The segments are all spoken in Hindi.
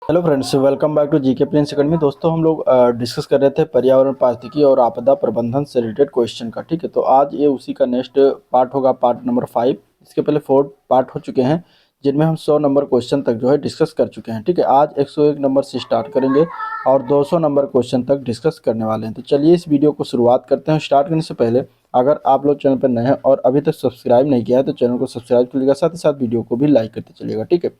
Hello friends, welcome back to GK Prince Academy. दोस्तों, हम लोग डिस्कस कर रहे थे पर्यावरण पारिस्थितिकी और आपदा प्रबंधन से रिलेटेड क्वेश्चन का। ठीक है, तो आज ये उसी का नेक्स्ट पार्ट होगा, पार्ट नंबर 5। इसके पहले 4 पार्ट हो चुके हैं जिनमें हम 100 नंबर क्वेश्चन तक जो है डिस्कस कर चुके हैं। ठीक है, आज 101 नंबर से स्टार्ट करेंगे और 200 नंबर क्वेश्चन तक डिस्कस करने वाले हैं। तो चलिए इस वीडियो को शुरुआत करते हैं। स्टार्ट करने से पहले अगर आप लोग चैनल पर नए हैं और अभी तक सब्सक्राइब नहीं किया है तो चैनल को सब्सक्राइब करिएगा, साथ ही साथ वीडियो को भी लाइक करते चलिएगा। ठीक है,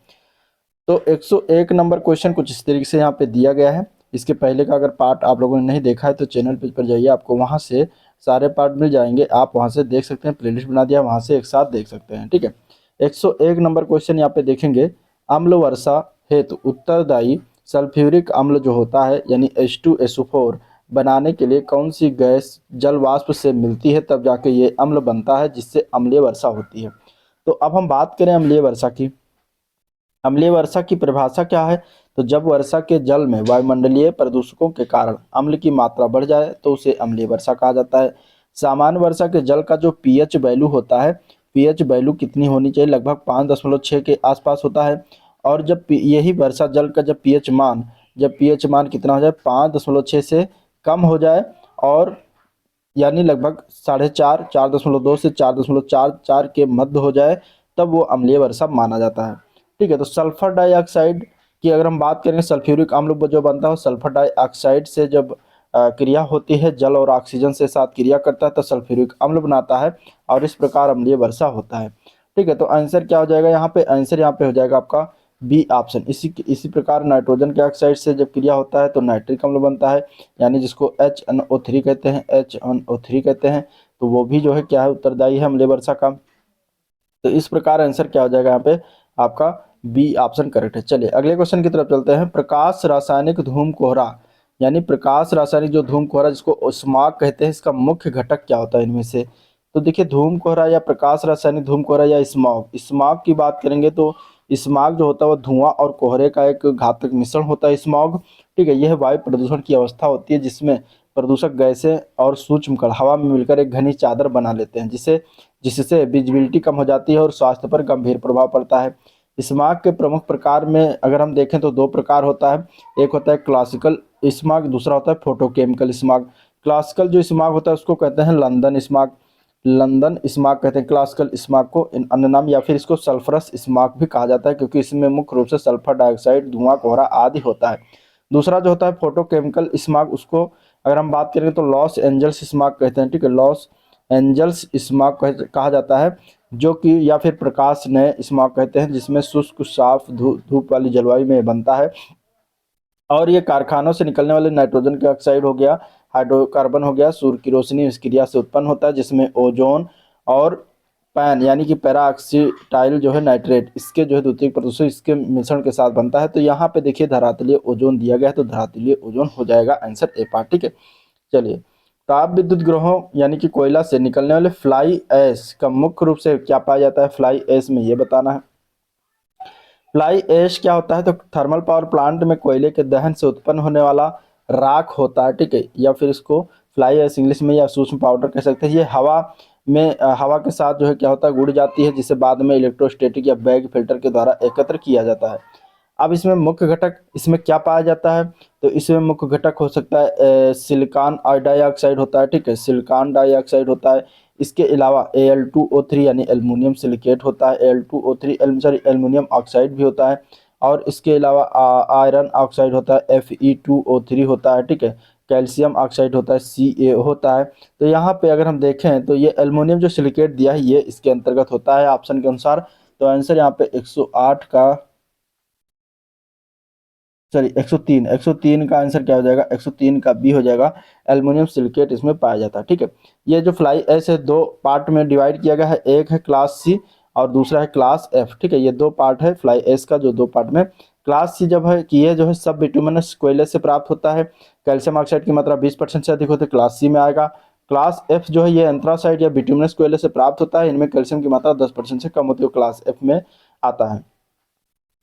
तो 101 नंबर क्वेश्चन कुछ इस तरीके से यहाँ पे दिया गया है। इसके पहले का अगर पार्ट आप लोगों ने नहीं देखा है तो चैनल पेज पर जाइए, आपको वहाँ से सारे पार्ट मिल जाएंगे। आप वहाँ से देख सकते हैं, प्लेलिस्ट बना दिया, वहाँ से एक साथ देख सकते हैं। ठीक है, 101 नंबर क्वेश्चन यहाँ पे देखेंगे। अम्ल वर्षा हेतु उत्तरदायी सल्फ्यूरिक अम्ल जो होता है यानी H2SO4 बनाने के लिए कौन सी गैस जल वाष्प से मिलती है, तब जाके ये अम्ल बनता है जिससे अम्लीय वर्षा होती है। तो अब हम बात करें अम्लीय वर्षा की। अम्लीय वर्षा की परिभाषा क्या है? तो जब वर्षा के जल में वायुमंडलीय प्रदूषकों के कारण अम्ल की मात्रा बढ़ जाए तो उसे अम्लीय वर्षा कहा जाता है। सामान्य वर्षा के जल का जो पीएच वैल्यू होता है, पीएच वैल्यू कितनी होनी चाहिए? लगभग 5.6 के आसपास होता है। और जब यही वर्षा जल का जब पीएच मान कितना हो जाए, 5.6 से कम हो जाए, और यानी लगभग 4.5, 4.2 से 4.44 के मध्य हो जाए, तब वो अम्लीय वर्षा माना जाता है। ठीक है, तो सल्फर डाइऑक्साइड की अगर हम बात करें, सल्फ्यूरिक अम्ल जो बनता है सल्फर डाइऑक्साइड से जब क्रिया होती है, जल और ऑक्सीजन से साथ क्रिया करता है तो सल्फ्यूरिक अम्ल बनाता है और इस प्रकार अम्लीय वर्षा होता है। ठीक है, तो आंसर क्या हो जाएगा यहाँ पे? आंसर यहाँ पे हो जाएगा आपका बी ऑप्शन। इसी प्रकार नाइट्रोजन के ऑक्साइड से जब क्रिया होता है तो नाइट्रिक अम्ल बनता है, यानी जिसको HNO3 कहते हैं, HNO3 कहते हैं। तो वो भी जो है क्या है, उत्तरदायी है अम्लीय वर्षा का। तो इस प्रकार आंसर क्या हो जाएगा यहाँ पे? आपका बी ऑप्शन करेक्ट है। चलिए अगले क्वेश्चन की तरफ चलते हैं। प्रकाश रासायनिक धूम कोहरा, यानी प्रकाश रासायनिक जो धूम कोहरा जिसको स्मॉग कहते हैं, इसका मुख्य घटक क्या होता है इनमें से? तो देखिए, धूम कोहरा या प्रकाश रासायनिक धूम कोहरा या स्मॉग, स्मॉग की बात करेंगे तो स्मॉग जो होता है वो धुआं और कोहरे का एक घातक मिश्रण होता है स्मॉग। ठीक है, यह वायु प्रदूषण की अवस्था होती है जिसमें प्रदूषक गैसें और सूक्ष्म कण हवा में मिलकर एक घनी चादर बना लेते हैं, जिससे विजिबिलिटी कम हो जाती है और स्वास्थ्य पर गंभीर प्रभाव पड़ता है। स्मॉग के प्रमुख प्रकार में अगर हम देखें तो 2 प्रकार होता है। एक होता है क्लासिकल स्मॉग, दूसरा होता है फोटोकेमिकल स्मॉग। क्लासिकल जो स्मॉग होता है उसको कहते हैं लंदन स्मॉग, लंदन स्मॉग कहते हैं क्लासिकल स्मॉग को। इन अन्य नाम या फिर इसको सल्फरस स्मॉग भी कहा जाता है, क्योंकि इसमें मुख्य रूप से सल्फर डाइऑक्साइड, धुआं, कोहरा आदि होता है। दूसरा जो होता है फोटोकेमिकल स्मॉग, उसको अगर हम बात करें तो लॉस एंजल्स स्मॉग कहते हैं। ठीक है, लॉस एंजल्स स्मॉग कहा जाता है, जो कि या फिर प्रकाश नय स्मॉग कहते हैं, जिसमें शुष्क साफ धूप वाली जलवायु में बनता है। और ये कारखानों से निकलने वाले नाइट्रोजन के ऑक्साइड हो गया, हाइड्रोकार्बन हो गया, सूर्य की रोशनी इस क्रिया से उत्पन्न होता है, जिसमें ओजोन और पैन यानी कि पैरा ऑक्सीटाइल जो है नाइट्रेट, इसके जो है द्वितीयक प्रदूषक इसके मिश्रण के साथ बनता है। तो यहाँ पे देखिए धरातलीय ओजोन दिया गया है, तो धरातलीय ओजोन हो जाएगा आंसर ए पार्ट। ठीक है, चलिए, ताप विद्युत ग्रहों यानी कि कोयला से निकलने वाले फ्लाई ऐश का मुख्य रूप से क्या पाया जाता है? फ्लाई ऐश में ये बताना है। फ्लाई ऐश क्या होता है? तो थर्मल पावर प्लांट में कोयले के दहन से उत्पन्न होने वाला राख होता है। ठीक है, या फिर इसको फ्लाई ऐश इंग्लिश में या सूक्ष्म पाउडर कह सकते हैं। ये हवा के साथ जो है क्या होता है, उड़ जाती है, जिसे बाद में इलेक्ट्रोस्टैटिक या बैग फिल्टर के द्वारा एकत्र किया जाता है। अब इसमें मुख्य घटक इसमें क्या पाया जाता है? तो इसमें मुख्य घटक हो सकता है सिलिकॉन डाइऑक्साइड होता है। ठीक है, सिलिकॉन डाइऑक्साइड होता है। इसके अलावा Al2O3 यानी एल्युमिनियम सिलिकेट होता है, Al2O3 एल्युमिनियम ऑक्साइड भी होता है। और इसके अलावा आयरन ऑक्साइड होता है, Fe2O3 होता है। ठीक है, कैल्शियम ऑक्साइड होता है, CaO होता है। तो यहाँ पे अगर हम देखें तो ये एल्युमिनियम जो सिलिकेट दिया है ये इसके अंतर्गत होता है ऑप्शन के अनुसार। तो आंसर यहाँ पे 108 का, सॉरी 103 का आंसर क्या हो जाएगा? 103 का बी हो जाएगा, एल्युमिनियम सिलिकेट इसमें पाया जाता है। ठीक है, ये जो फ्लाई ऐश है 2 पार्ट में डिवाइड किया गया है, एक है क्लास सी और दूसरा है क्लास एफ। ठीक है, ये 2 पार्ट है फ्लाई ऐश का, जो 2 पार्ट में। क्लास सी जब है कि ये जो है सब बिटुमिनस कोयले से प्राप्त होता है, कैल्शियम ऑक्साइड की मात्रा 20% से अधिक होती है, क्लास सी में आएगा। क्लास एफ जो है ये एंथ्रासाइड या बिटुमिनस कोयले से प्राप्त होता है, इनमें कैल्शियम की मात्रा 10% से कम होती है, क्लास एफ में आता है।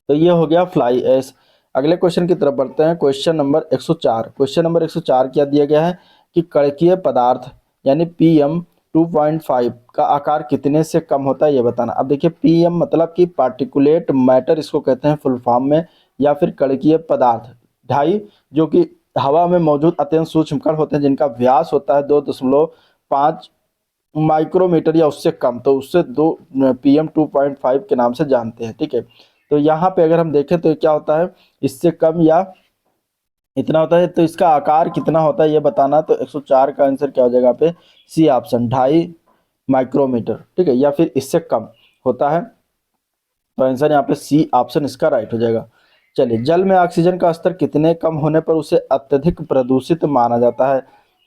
तो ये हो गया फ्लाई ऐश। अगले क्वेश्चन की तरफ बढ़ते हैं। Question number 104। क्वेश्चन नंबर 104 क्या दिया गया है कि कणकीय पदार्थ यानी PM2.5 का आकार कितने से कम होता है ये बताना। अब देखिए PM मतलब कि पार्टिकुलेट मैटर इसको कहते हैं फुल फॉर्म में, या फिर कणकीय पदार्थ। ढाई जो कि हवा में मौजूद अत्यंत सूक्ष्म कण होते हैं जिनका व्यास होता है 2.5 माइक्रोमीटर या उससे कम, तो उससे 2 PM 2.5 के नाम से जानते हैं। ठीक है, तो यहाँ पे अगर हम देखें तो क्या होता है, इससे कम या इतना होता है, तो इसका आकार कितना होता है ये बताना। तो 104 का आंसर क्या हो जाएगा यहाँ पे, सी ऑप्शन 2.5 माइक्रोमीटर। ठीक है, या फिर इससे कम होता है, तो आंसर यहाँ पे सी ऑप्शन इसका राइट हो जाएगा। चलिए, जल में ऑक्सीजन का स्तर कितने कम होने पर उसे अत्यधिक प्रदूषित माना जाता है।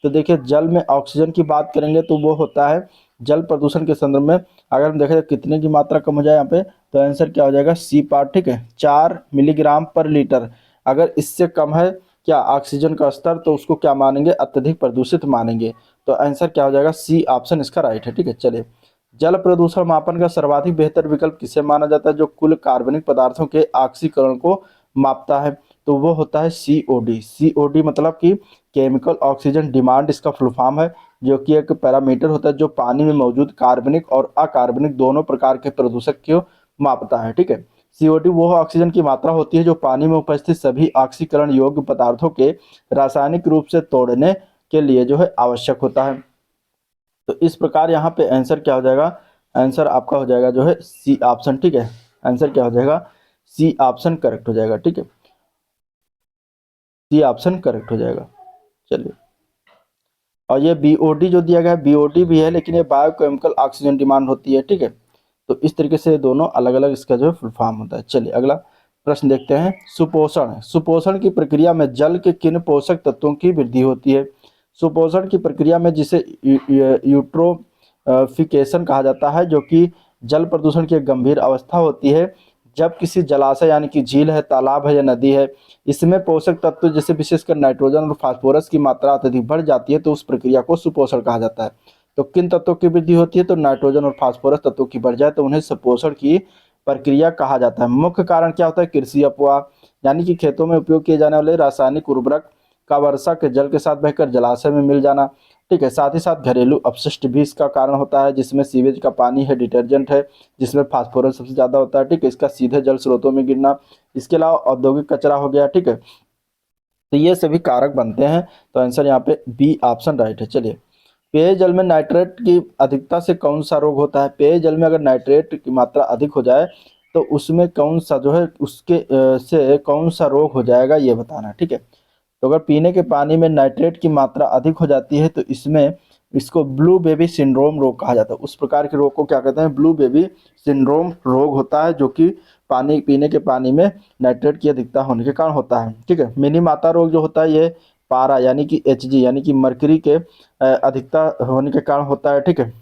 तो देखिए, जल में ऑक्सीजन की बात करेंगे तो वो होता है जल प्रदूषण के संदर्भ में। अगर हम देखें तो कितने की मात्रा कम हो जाए यहाँ पे, तो आंसर क्या हो जाएगा, सी पार्ट। ठीक है, 4 मिलीग्राम पर लीटर। अगर इससे कम है क्या ऑक्सीजन का स्तर, तो उसको क्या मानेंगे, अत्यधिक प्रदूषित मानेंगे। तो आंसर क्या हो जाएगा, सी ऑप्शन इसका राइट है। ठीक है, चलिए, जल प्रदूषण मापन का सर्वाधिक बेहतर विकल्प किसे माना जाता है, जो कुल कार्बनिक पदार्थों के ऑक्सीकरण को मापता है। तो वो होता है सीओडी। सीओडी मतलब कि केमिकल ऑक्सीजन डिमांड, इसका फुल फॉर्म है, जो कि एक पैरामीटर होता है जो पानी में मौजूद कार्बनिक और अकार्बनिक दोनों प्रकार के प्रदूषक को मापता है। ठीक है, सीओडी वो ऑक्सीजन की मात्रा होती है जो पानी में उपस्थित सभी ऑक्सीकरण योग्य पदार्थों के रासायनिक रूप से तोड़ने के लिए जो है आवश्यक होता है। तो इस प्रकार यहाँ पे आंसर क्या हो जाएगा, आंसर आपका हो जाएगा जो है सी ऑप्शन। ठीक है, आंसर क्या हो जाएगा, सी ऑप्शन करेक्ट हो जाएगा। ठीक है, सी ऑप्शन करेक्ट हो जाएगा। चलिए, और ये बीओडी जो दिया गया है, बीओडी भी है लेकिन ये बायोकेमिकल ऑक्सीजन डिमांड होती है। ठीक है, तो इस तरीके से दोनों अलग अलग इसका जो है फुल फॉर्म होता है। चलिए, अगला प्रश्न देखते हैं। सुपोषण, सुपोषण की प्रक्रिया में जल के किन पोषक तत्वों की वृद्धि होती है। सुपोषण की प्रक्रिया में जिसे यूट्रोफिकेशन कहा जाता है, जो कि जल प्रदूषण की एक गंभीर अवस्था होती है जब किसी जलाशय यानी कि झील है, तालाब है या नदी है, इसमें पोषक तत्व जैसे विशेषकर नाइट्रोजन और फास्फोरस की मात्रा अत्यधिक बढ़ जाती है, तो उस प्रक्रिया को सुपोषण कहा जाता है। तो किन तत्वों की वृद्धि होती है, तो नाइट्रोजन और फास्फोरस तत्वों की बढ़ जाए तो उन्हें सुपोषण की प्रक्रिया कहा जाता है। मुख्य कारण क्या होता है, कृषि अपवाह, यानी कि खेतों में उपयोग किए जाने वाले रासायनिक उर्वरक का वर्षा के जल के साथ बहकर जलाशय में मिल जाना। ठीक है, साथ ही साथ घरेलू अपशिष्ट भी इसका कारण होता है, जिसमें सीवेज का पानी है, डिटर्जेंट है, जिसमें फास्फोरस सबसे ज़्यादा होता है। ठीक है, इसका सीधे जल स्रोतों में गिरना, इसके अलावा औद्योगिक कचरा हो गया। ठीक है, तो ये सभी कारक बनते हैं, तो आंसर यहाँ पे बी ऑप्शन राइट है। चलिए, पेयजल में नाइट्रेट की अधिकता से कौन सा रोग होता है। पेयजल में अगर नाइट्रेट की मात्रा अधिक हो जाए तो उसमें कौन सा जो है उसके से कौन सा रोग हो जाएगा ये बताना है। ठीक है, तो अगर पीने के पानी में नाइट्रेट की मात्रा अधिक हो जाती है तो इसमें इसको ब्लू बेबी सिंड्रोम रोग कहा जाता है। उस प्रकार के रोग को क्या कहते हैं, ब्लू बेबी सिंड्रोम रोग होता है, जो कि पानी पीने के पानी में नाइट्रेट की अधिकता होने के कारण होता है। ठीक है, मिनी माता रोग जो होता है ये पारा यानी कि Hg यानी कि मरकरी के अधिकता होने के कारण होता है। ठीक है,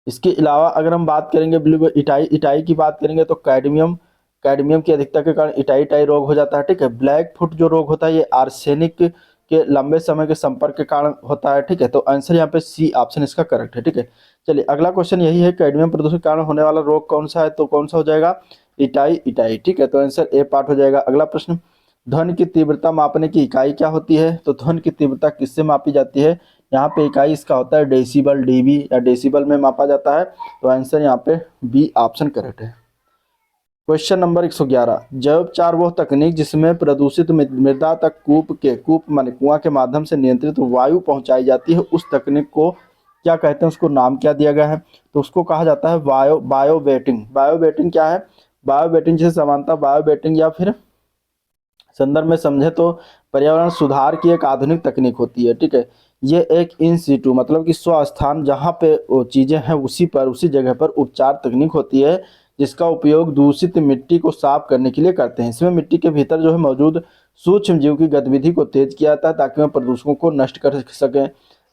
इसके अलावा अगर हम बात करेंगे ब्लू इटाई इटाई की बात करेंगे तो कैडमियम कैडमियम की अधिकता के कारण इटाई इटाई रोग हो जाता है। ठीक है, ब्लैक फुट जो रोग होता है ये आर्सेनिक के लंबे समय के संपर्क के कारण होता है। ठीक है, तो आंसर यहाँ पे सी ऑप्शन इसका करेक्ट है। ठीक है, चलिए, अगला क्वेश्चन यही है, कैडमियम प्रदूषण के कारण होने वाला रोग कौन सा है, तो कौन सा हो जाएगा, इटाई इटाई। ठीक है, तो आंसर ए पार्ट हो जाएगा। अगला प्रश्न, ध्वनि की तीव्रता मापने की इकाई क्या होती है। तो ध्वनि की तीव्रता किससे मापी जाती है, यहाँ पे इकाई इसका होता है डेसिबल, डीबी या डेसिबल में मापा जाता है। तो आंसर यहाँ पे बी ऑप्शन करेक्ट है। क्वेश्चन नंबर 111, जैवोपचार वह तकनीक जिसमें प्रदूषित मृदा तक कूप माने कुआं के माध्यम से नियंत्रित वायु पहुंचाई जाती है, उस तकनीक को क्या कहते हैं, उसको नाम क्या दिया गया है। तो उसको कहा जाता है बायोवेटिंग। बायोवेटिंग क्या है, बायोवेटिंग जैसे समानता बायोवेटिंग या फिर संदर्भ में समझे तो पर्यावरण सुधार की एक आधुनिक तकनीक होती है। ठीक है, ये एक इन सीटू मतलब कि स्वस्थान जहाँ पे वो चीज़ें हैं उसी जगह पर उपचार तकनीक होती है, जिसका उपयोग दूषित मिट्टी को साफ करने के लिए करते हैं। इसमें मिट्टी के भीतर जो है मौजूद सूक्ष्म जीव की गतिविधि को तेज किया जाता है ताकि वह प्रदूषकों को नष्ट कर सकें।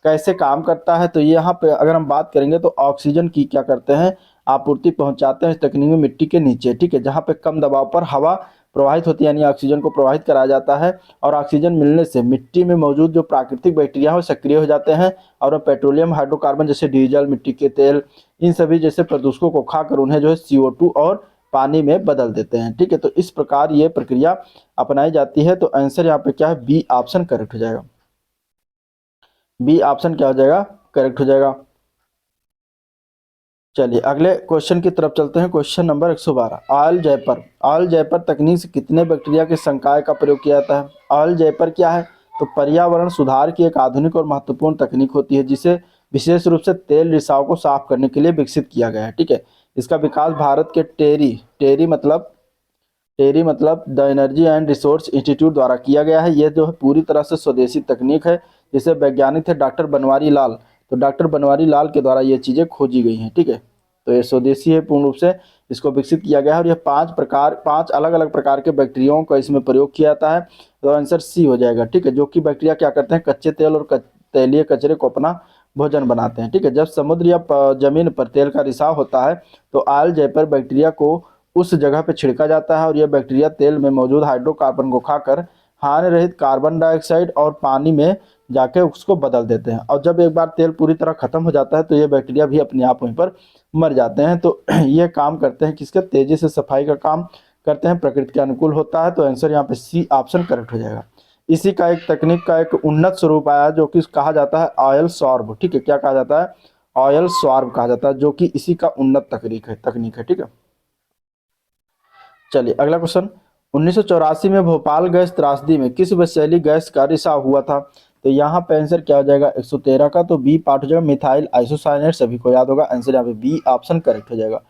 कैसे काम करता है, तो यहाँ पे अगर हम बात करेंगे तो ऑक्सीजन की क्या करते हैं, आपूर्ति पहुंचाते हैं इस तकनीक में मिट्टी के नीचे। ठीक है, जहाँ पे कम दबाव पर हवा प्रवाहित होती है यानी ऑक्सीजन को प्रवाहित कराया जाता है, और ऑक्सीजन मिलने से मिट्टी में मौजूद जो प्राकृतिक बैक्टीरिया है वो सक्रिय हो जाते हैं और पेट्रोलियम हाइड्रोकार्बन जैसे डीजल, मिट्टी के तेल, इन सभी जैसे प्रदूषकों को खाकर उन्हें जो है CO2 और पानी में बदल देते हैं। ठीक है, तो इस प्रकार ये प्रक्रिया अपनाई जाती है। तो आंसर यहाँ पे क्या है, बी ऑप्शन करेक्ट हो जाएगा। बी ऑप्शन क्या हो जाएगा, करेक्ट हो जाएगा। चलिए अगले क्वेश्चन की तरफ चलते हैं। क्वेश्चन नंबर 112, ऑयल जैपर तकनीक से कितने बैक्टीरिया के संकाय का प्रयोग किया जाता है। ऑयल जैपर क्या है, तो पर्यावरण सुधार की एक आधुनिक और महत्वपूर्ण तकनीक होती है जिसे विशेष रूप से तेल रिसाव को साफ करने के लिए विकसित किया गया है। ठीक है, इसका विकास भारत के टेरी मतलब the energy and resource institute द्वारा किया गया है। यह जो है पूरी तरह से स्वदेशी तकनीक है, जिसे वैज्ञानिक थे डॉक्टर बनवारी लाल। तो डॉक्टर बनवारी लाल के द्वारा ये चीज़ें खोजी गई हैं। ठीक है, तो ये स्वदेशी है, पूर्ण रूप से इसको विकसित किया गया है। और यह पांच अलग अलग प्रकार के बैक्टीरियाओं का इसमें प्रयोग किया जाता है। तो आंसर सी हो जाएगा। ठीक है, जो कि बैक्टीरिया क्या करते हैं, कच्चे तेल और तेलीय कचरे को अपना भोजन बनाते हैं। ठीक है, जब समुद्र या जमीन पर तेल का रिसाव होता है तो ऑयल जैपर बैक्टीरिया को उस जगह पे छिड़का जाता है और यह बैक्टीरिया तेल में मौजूद हाइड्रोकार्बन को खाकर हानि रहित कार्बन डाइऑक्साइड और पानी में जाके उसको बदल देते हैं। और जब एक बार तेल पूरी तरह खत्म हो जाता है तो ये बैक्टीरिया भी अपने आप वहीं पर मर जाते हैं। तो ये काम करते हैं किसके, तेजी से सफाई का काम करते हैं, प्रकृति के अनुकूल होता है। तो आंसर यहाँ पे सी ऑप्शन करेक्ट हो जाएगा। इसी का एक तकनीक का एक उन्नत स्वरूप आया जो कि कहा जाता है ऑयल सॉर्ब। ठीक है, क्या कहा जाता है, ऑयल सॉर्ब कहा जाता है, जो कि इसी का उन्नत तकनीक है। ठीक है, चलिए अगला क्वेश्चन। 1984 में भोपाल गैस त्रासदी में किस विषैली गैस का रिसाव हुआ था। तो यहाँ पे आंसर क्या हो जाएगा 113 का, तो बी पार्ट हो जाएगा मिथाइल आइसोसाइनेट, सभी को याद होगा। आंसर यहाँ पे बी ऑप्शन करेक्ट हो जाएगा।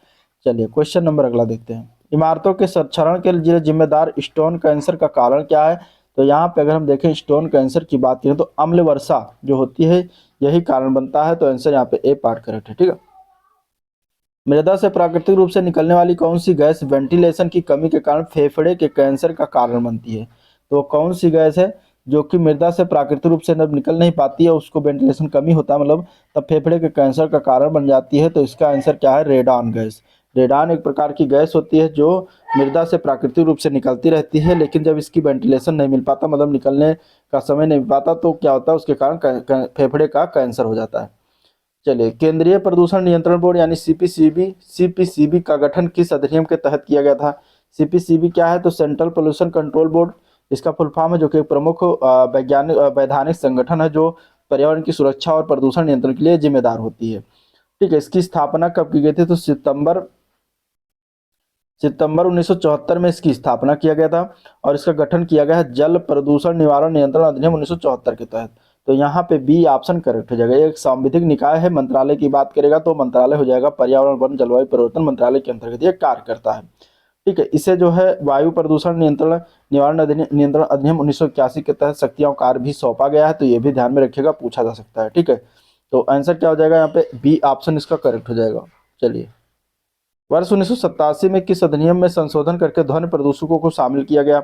चलिए क्वेश्चन नंबर अगला देखते हैं। इमारतों के संरक्षण के लिए जिम्मेदार स्टोन कैंसर का कारण क्या है। तो यहाँ पे अगर हम देखें स्टोन कैंसर की बात करें तो अम्ल वर्षा जो होती है यही कारण बनता है। तो आंसर यहाँ पे ए पार्ट करेक्ट है। ठीक है, मृदा से प्राकृतिक रूप से निकलने वाली कौन सी गैस वेंटिलेशन की कमी के कारण फेफड़े के कैंसर का कारण बनती है। तो कौन सी गैस है जो कि मृदा से प्राकृतिक रूप से जब निकल नहीं पाती है, उसको वेंटिलेशन कमी होता है मतलब, तब फेफड़े के कैंसर का कारण बन जाती है। तो इसका आंसर क्या है, रेडान गैस। रेडान एक प्रकार की गैस होती है जो मृदा से प्राकृतिक रूप से निकलती रहती है, लेकिन जब इसकी वेंटिलेशन नहीं मिल पाता, मतलब निकलने का समय नहीं मिल पाता, तो क्या होता है, उसके कारण फेफड़े का कैंसर हो जाता है। चलिए, केंद्रीय प्रदूषण नियंत्रण बोर्ड यानी सीपीसीबी का गठन किस अधिनियम के तहत किया गया था। सीपीसीबी क्या है, तो सेंट्रल पोल्यूशन कंट्रोल बोर्ड इसका फुल फॉर्म है, जो कि एक प्रमुख वैधानिक संगठन है जो पर्यावरण की सुरक्षा और प्रदूषण नियंत्रण के लिए जिम्मेदार होती है। ठीक है, इसकी स्थापना कब की गई थी, तो सितंबर 1974 में इसकी स्थापना किया गया था और इसका गठन किया गया है जल प्रदूषण निवारण नियंत्रण अधिनियम 1974 के तहत। तो यहाँ पे बी ऑप्शन करेक्ट हो जाएगा। एक सांविधिक निकाय है, मंत्रालय की बात करेगा तो मंत्रालय हो जाएगा पर्यावरण वन जलवायु परिवर्तन मंत्रालय के अंतर्गत ये कार्य करता है। ठीक है, इसे जो है वायु प्रदूषण नियंत्रण अधिनियम 1981 के तहत शक्तियां कार्य भी सौंपा गया है। तो ये भी ध्यान में रखिएगा, पूछा जा सकता है। ठीक है, तो आंसर क्या हो जाएगा यहाँ पे, बी ऑप्शन इसका करेक्ट हो जाएगा। चलिए, वर्ष 1987 में किस अधिनियम में संशोधन करके ध्वनि प्रदूषकों को शामिल किया गया।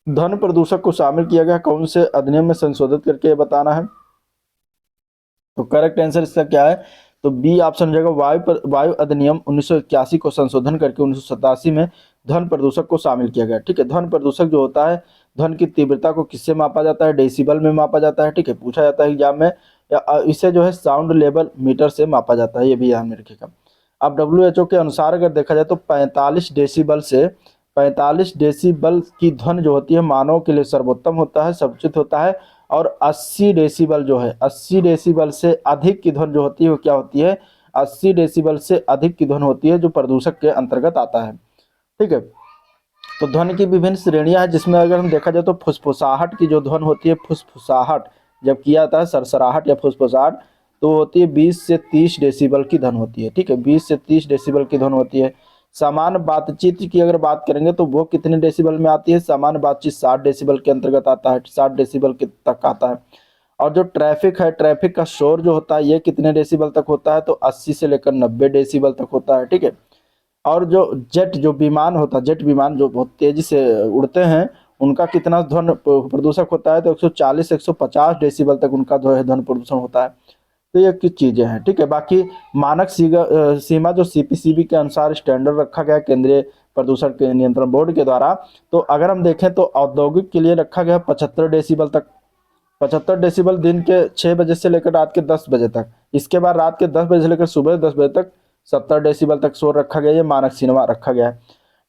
ध्वनि प्रदूषक को शामिल किया गया, कौन से अधिनियम में संशोधित करके ये बताना है। तो करेक्ट आंसर इसका क्या है, तो बी ऑप्शन हो जाएगा, वायु अधिनियम 1981 को संशोधन करके 1987 में ध्वनि प्रदूषक को शामिल किया गया। ठीक है, ध्वनि प्रदूषक जो होता है, ध्वनि की तीव्रता को किससे मापा जाता है, डेसिबल में मापा जाता है। ठीक है, पूछा जाता है एग्जाम में, या इसे जो है साउंड लेवल मीटर से मापा जाता है, ये भी ध्यान में रखिएगा। अब डब्ल्यूएचओ के अनुसार अगर देखा जाए तो 45 डेसिबल की ध्वनि जो होती है मानव के लिए सर्वोत्तम होता है, सर्वोचित होता है। और 80 डेसिबल जो है, 80 डेसिबल से अधिक की ध्वनि जो होती है वो क्या होती है, 80 डेसिबल से अधिक की ध्वनि होती है जो प्रदूषक के अंतर्गत आता है। ठीक है, तो ध्वनि की विभिन्न श्रेणियां हैं, जिसमें अगर हम देखा जाए तो फुसफुसाहट की जो ध्वनि होती है, फुसफुसाहट जब किया जाता है, सरसराहट या फुसफुसाहट, तो होती है 20 से 30 डेसिबल की ध्वनि होती है। ठीक है, 20 से 30 डेसिबल की ध्वनि होती है। सामान्य बातचीत की अगर बात करेंगे तो वो कितने डेसिबल में आती है, सामान्य बातचीत 60 डेसिबल के अंतर्गत आता है, 60 डेसिबल के तक आता है। और जो ट्रैफिक है, ट्रैफिक का शोर जो होता है ये कितने डेसिबल तक होता है, तो 80 से लेकर 90 डेसिबल तक होता है। ठीक है, और जो जो विमान होता है, जेट विमान जो बहुत तेजी से उड़ते हैं, उनका कितना ध्वनि प्रदूषक होता है, तो 140 से 150 डेसिबल तक उनका जो है ध्वनि प्रदूषण होता है। तो ये कुछ चीजें हैं। ठीक है, बाकी मानक सीमा जो सीपीसीबी के अनुसार स्टैंडर्ड रखा गया केंद्रीय प्रदूषण के नियंत्रण बोर्ड के द्वारा, तो अगर हम देखें तो औद्योगिक के लिए रखा गया 75 डेसिबल तक। 75 डेसिबल दिन के 6 बजे से लेकर रात के 10 बजे तक। इसके बाद रात के 10 बजे से लेकर सुबह 10 बजे तक 70 डेसिबल तक शोर रखा गया, ये मानक सीमा रखा गया है।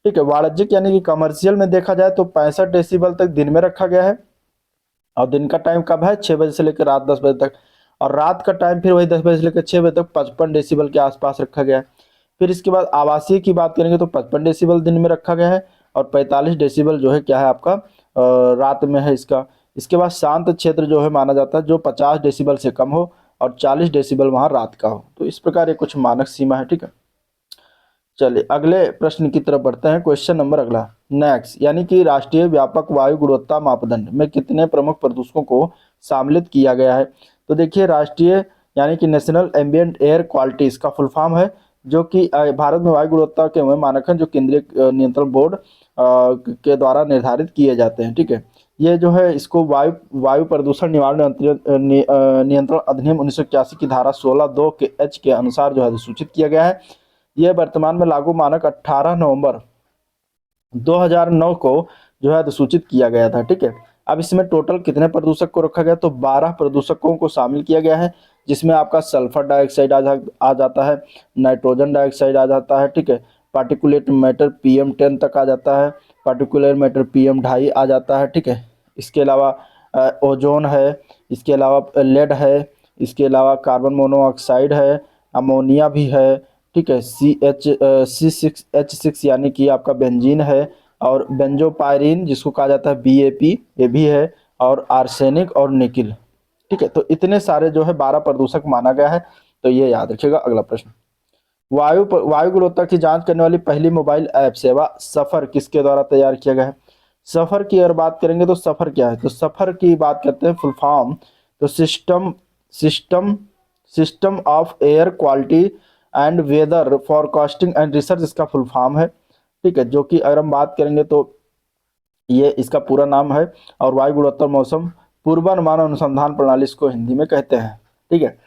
ठीक है, वाणिज्यिक यानी कि कमर्शियल में देखा जाए तो 65 डेसिबल तक दिन में रखा गया है, और दिन का टाइम कब है, 6 बजे से लेकर रात 10 बजे तक। और रात का टाइम फिर वही 10 बजे से लेकर 6 बजे तक 55 डेसिबल के आसपास रखा गया है। फिर इसके बाद आवासीय की बात करेंगे तो 55 डेसिबल दिन में रखा गया है और 45 डेसिबल जो है क्या है आपका रात में है इसका। इसके बाद शांत क्षेत्र जो है माना जाता है जो 50 डेसिबल से कम हो और 40 डेसिबल वहाँ रात का हो। तो इस प्रकार ये कुछ मानक सीमा है, ठीक है। चलिए अगले प्रश्न की तरफ बढ़ते हैं। क्वेश्चन नंबर अगला नेक्स्ट, यानी कि राष्ट्रीय व्यापक वायु गुणवत्ता मापदंड में कितने प्रमुख प्रदूषकों को सम्मिलित किया गया है। तो देखिए राष्ट्रीय यानी कि नेशनल एम्बिएंट एयर क्वालिटी इसका फुल फॉर्म है, जो कि भारत में वायु गुणवत्ता के वह मानक हैं जो केंद्रीय नियंत्रण बोर्ड के द्वारा निर्धारित किए जाते हैं, ठीक है। ये जो है इसको वायु वायु प्रदूषण निवारण नियंत्रण अधिनियम 1981 की धारा 16(2) के एच के अनुसार जो है सूचित किया गया है। यह वर्तमान में लागू मानक 18 नवंबर 2009 को जो है अधिसूचित किया गया था, ठीक है। अब इसमें टोटल कितने प्रदूषक को रखा गया, तो 12 प्रदूषकों को शामिल किया गया है, जिसमें आपका सल्फर डाइऑक्साइड आ जाता है, नाइट्रोजन डाइऑक्साइड आ जाता है, ठीक है। पार्टिकुलेट मैटर PM10 तक आ जाता है, पार्टिकुलर मैटर PM2.5 आ जाता है, ठीक है। इसके अलावा ओजोन है, इसके अलावा लेड है, इसके अलावा कार्बन मोनोऑक्साइड है, अमोनिया भी है, ठीक है। C6H6 यानी कि आपका बेंजीन है, और बेंजोपायरीन जिसको कहा जाता है BAP ये भी है, और आर्सेनिक और निकिल, ठीक है। तो इतने सारे जो है 12 प्रदूषक माना गया है, तो ये याद रखिएगा। अगला प्रश्न, वायु गुणवत्ता की जांच करने वाली पहली मोबाइल ऐप सेवा सफर किसके द्वारा तैयार किया गया है। सफर की अगर बात करेंगे तो सफर क्या है, तो सफर की बात करते हैं फुल फॉर्म, तो system system of air quality and weather forecasting and research इसका फुल फॉर्म है, ठीक है। जो कि अगर हम बात करेंगे तो ये इसका पूरा नाम है, और वायु गुणवत्ता मौसम पूर्वानुमान अनुसंधान प्रणाली इसको हिंदी में कहते हैं, ठीक है।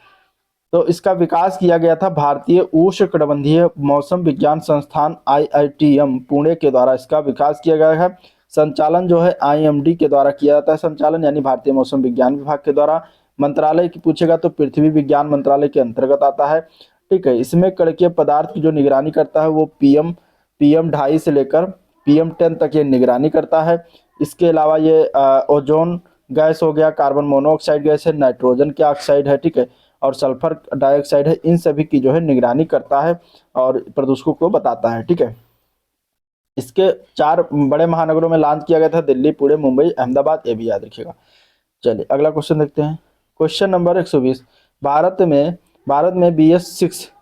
तो इसका विकास किया गया था भारतीय उष्णकटिबंधीय मौसम विज्ञान संस्थान IITM पुणे के द्वारा इसका विकास किया गया है। संचालन जो है IMD के द्वारा किया जाता है, संचालन यानी भारतीय मौसम विज्ञान विभाग के द्वारा। मंत्रालय की पूछेगा तो पृथ्वी विज्ञान मंत्रालय के अंतर्गत आता है, ठीक है। इसमें कणकीय पदार्थ की जो निगरानी करता है वो PM2.5 से लेकर PM10 तक ये निगरानी करता है। इसके अलावा ये ओजोन गैस हो गया, कार्बन मोनोऑक्साइड गैस है, नाइट्रोजन के ऑक्साइड है, ठीक है, और सल्फर डाइऑक्साइड है, इन सभी की जो है निगरानी करता है और प्रदूषकों को बताता है, ठीक है। इसके 4 बड़े महानगरों में लॉन्च किया गया था, दिल्ली, पुणे, मुंबई, अहमदाबाद, ये भी याद रखिएगा। चलिए अगला क्वेश्चन देखते हैं। क्वेश्चन नंबर 120, भारत में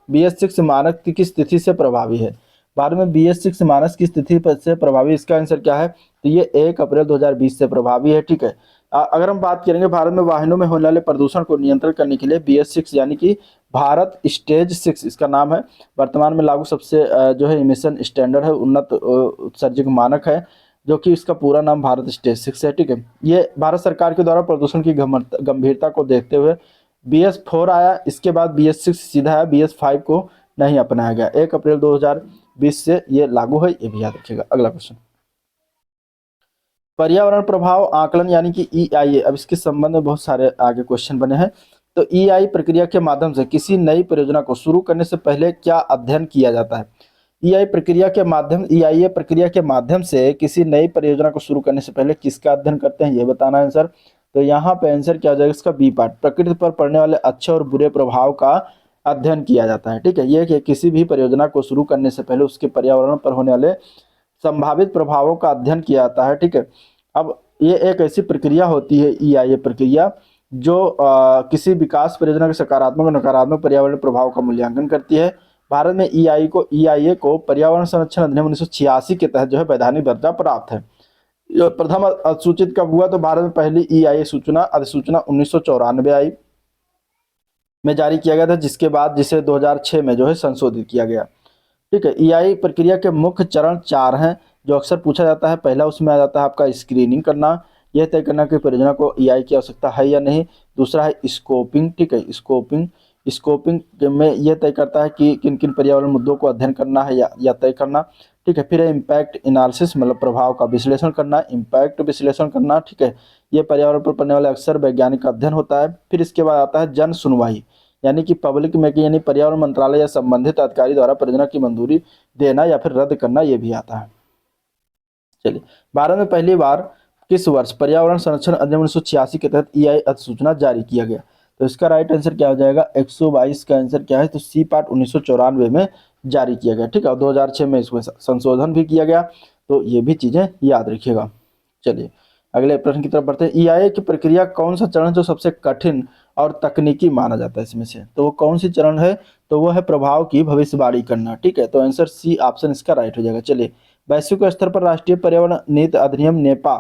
BS6 मानक की स्थिति से प्रभावी है। भारत में BS6 मानक की स्थिति से प्रभावी, इसका आंसर क्या है, तो ये 1 अप्रैल 2020 से प्रभावी है, ठीक है। अगर हम बात करेंगे भारत में वाहनों में होने वाले प्रदूषण को नियंत्रण करने के लिए BS6 यानी कि भारत स्टेज 6 इसका नाम है, वर्तमान में लागू सबसे जो है इमिशन स्टैंडर्ड है, उन्नत उत्सर्जक मानक है, जो कि इसका पूरा नाम भारत स्टेज 6 है, ठीक है। ये भारत सरकार के द्वारा प्रदूषण की गंभीरता को देखते हुए BS4 आया, इसके बाद BS6 सीधा आया, BS5 को नहीं अपनाया गया। 1 अप्रैल 2020 से ये लागू है, ये भी याद रखिएगा। अगला क्वेश्चन, पर्यावरण प्रभाव आकलन यानी कि EIA। अब इसके संबंध में बहुत सारे आगे क्वेश्चन बने हैं। तो EIA प्रक्रिया के माध्यम से किसी नई परियोजना को शुरू करने से पहले क्या अध्ययन किया जाता है। EIA प्रक्रिया के माध्यम से किसी नई परियोजना को शुरू करने से पहले किसका अध्ययन करते हैं, ये बताना है आंसर। तो यहाँ पे आंसर क्या हो जाएगा इसका, बी पार्ट, प्रकृति पर पड़ने वाले अच्छे और बुरे प्रभाव का अध्ययन किया जाता है, ठीक है। ये कि किसी भी परियोजना को शुरू करने से पहले उसके पर्यावरण पर होने वाले संभावित प्रभावों का अध्ययन किया जाता है, ठीक है। अब ये एक ऐसी प्रक्रिया होती है EIA प्रक्रिया, जो किसी विकास परियोजना के सकारात्मक और नकारात्मक पर्यावरण प्रभाव का मूल्यांकन करती है। भारत में EIA को पर्यावरण संरक्षण अधिनियम 1986 के तहत जो है वैधानिक दर्जा प्राप्त है। जो प्रथम अधिसूचित कब हुआ, तो भारत में पहली EIA अधिसूचना 1994 आई में जारी किया गया था, जिसके बाद जिसे 2006 में जो है संशोधित किया गया, ठीक है। EIA प्रक्रिया के मुख्य चरण 4 हैं जो अक्सर पूछा जाता है। पहला उसमें आ जाता है आपका स्क्रीनिंग करना, यह तय करना कि परियोजना को EIA की आवश्यकता है या नहीं। दूसरा है स्कोपिंग, ठीक है, स्कोपिंग में यह तय करता है कि किन किन पर्यावरण मुद्दों को अध्ययन करना है या तय करना, ठीक है। फिर है इम्पैक्ट एनालिसिस, मतलब प्रभाव का विश्लेषण करना, इम्पैक्ट विश्लेषण करना, ठीक है। ये पर्यावरण पर पड़ने वाले अक्सर वैज्ञानिक अध्ययन होता है। फिर इसके बाद आता है जन सुनवाई, यानी कि पब्लिक मेकिंग, यानी पर्यावरण मंत्रालय या संबंधित अधिकारी द्वारा परियोजना की मंजूरी देना या फिर रद्द करना, ये भी आता है। चलिए, भारत में पहली बार किस वर्ष पर्यावरण संरक्षण अधिनियम 1986 के तहत EIA अधिसूचना जारी किया गया। तो इसका राइट आंसर क्या हो जाएगा, 122 का आंसर क्या है, तो सी पार्ट 1994 में जारी किया गया। ठीक है, 2006 में इसमें संशोधन भी किया गया। तो ये भी चीजें याद रखिएगा। चलिए अगले प्रश्न की तरफ बढ़ते हैं। ईआईए की प्रक्रिया कौन सा चरण जो सबसे कठिन और तकनीकी माना जाता है इसमें से, तो वो कौन सी चरण है, तो वो है प्रभाव की भविष्यवाणी करना। ठीक है, तो आंसर सी ऑप्शन इसका राइट हो जाएगा। चलिए, वैश्विक स्तर पर राष्ट्रीय पर्यावरण नीति अधिनियम नेपा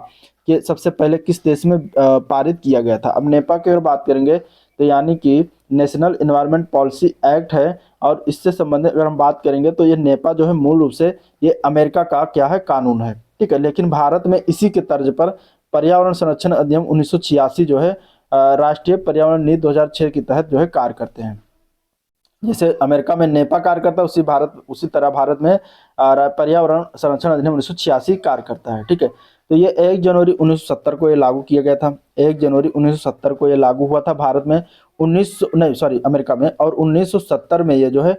के सबसे पहले किस देश में पारित किया गया था। अब नेपा की अगर बात करेंगे तो यानी कि नेशनल इन्वायरमेंट पॉलिसी एक्ट है, और इससे संबंधित अगर हम बात करेंगे तो ये नेपा जो है मूल रूप से ये अमेरिका का क्या है, कानून है। ठीक है, लेकिन भारत में इसी के तर्ज पर पर्यावरण संरक्षण अधिनियम 1986 जो है राष्ट्रीय पर्यावरण नीति 2006 के तहत जो है कार्य करते हैं। जैसे अमेरिका में नेपा कार्य करता है उसी तरह भारत में पर्यावरण संरक्षण अधिनियम 1986 कार्य करता है। ठीक है, तो ये 1 जनवरी 1970 को ये लागू किया गया था। 1 जनवरी 1970 को ये लागू हुआ था भारत में, अमेरिका में, और 1970 में ये जो है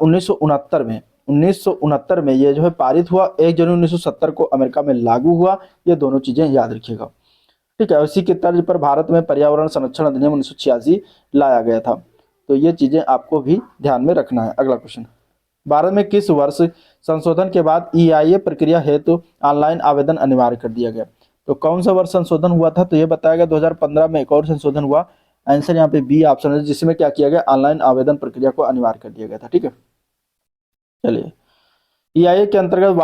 1969 में ये जो है पारित हुआ। 1 जनवरी 1970 को अमेरिका में लागू हुआ। ये दोनों चीजें याद रखिएगा। ठीक है, उसी के तर्ज पर भारत में पर्यावरण संरक्षण अधिनियम 1986 लाया गया था। तो ये चीजें आपको भी ध्यान में रखना है। अगला क्वेश्चन, भारत में किस वर्ष संशोधन के बाद ईआईए प्रक्रिया हेतु ऑनलाइन आवेदन अनिवार्य कर दिया गया। तो कौन सा वर्ष संशोधन हुआ था, तो ये बताया गया 2015 में एक और संशोधन हुआ। आंसर यहाँ पे बी ऑप्शन है, जिसमें क्या किया गया, ऑनलाइन आवेदन प्रक्रिया को अनिवार्य कर दिया गया था। ठीक है, चलिए, ईआईए के अंतर्गत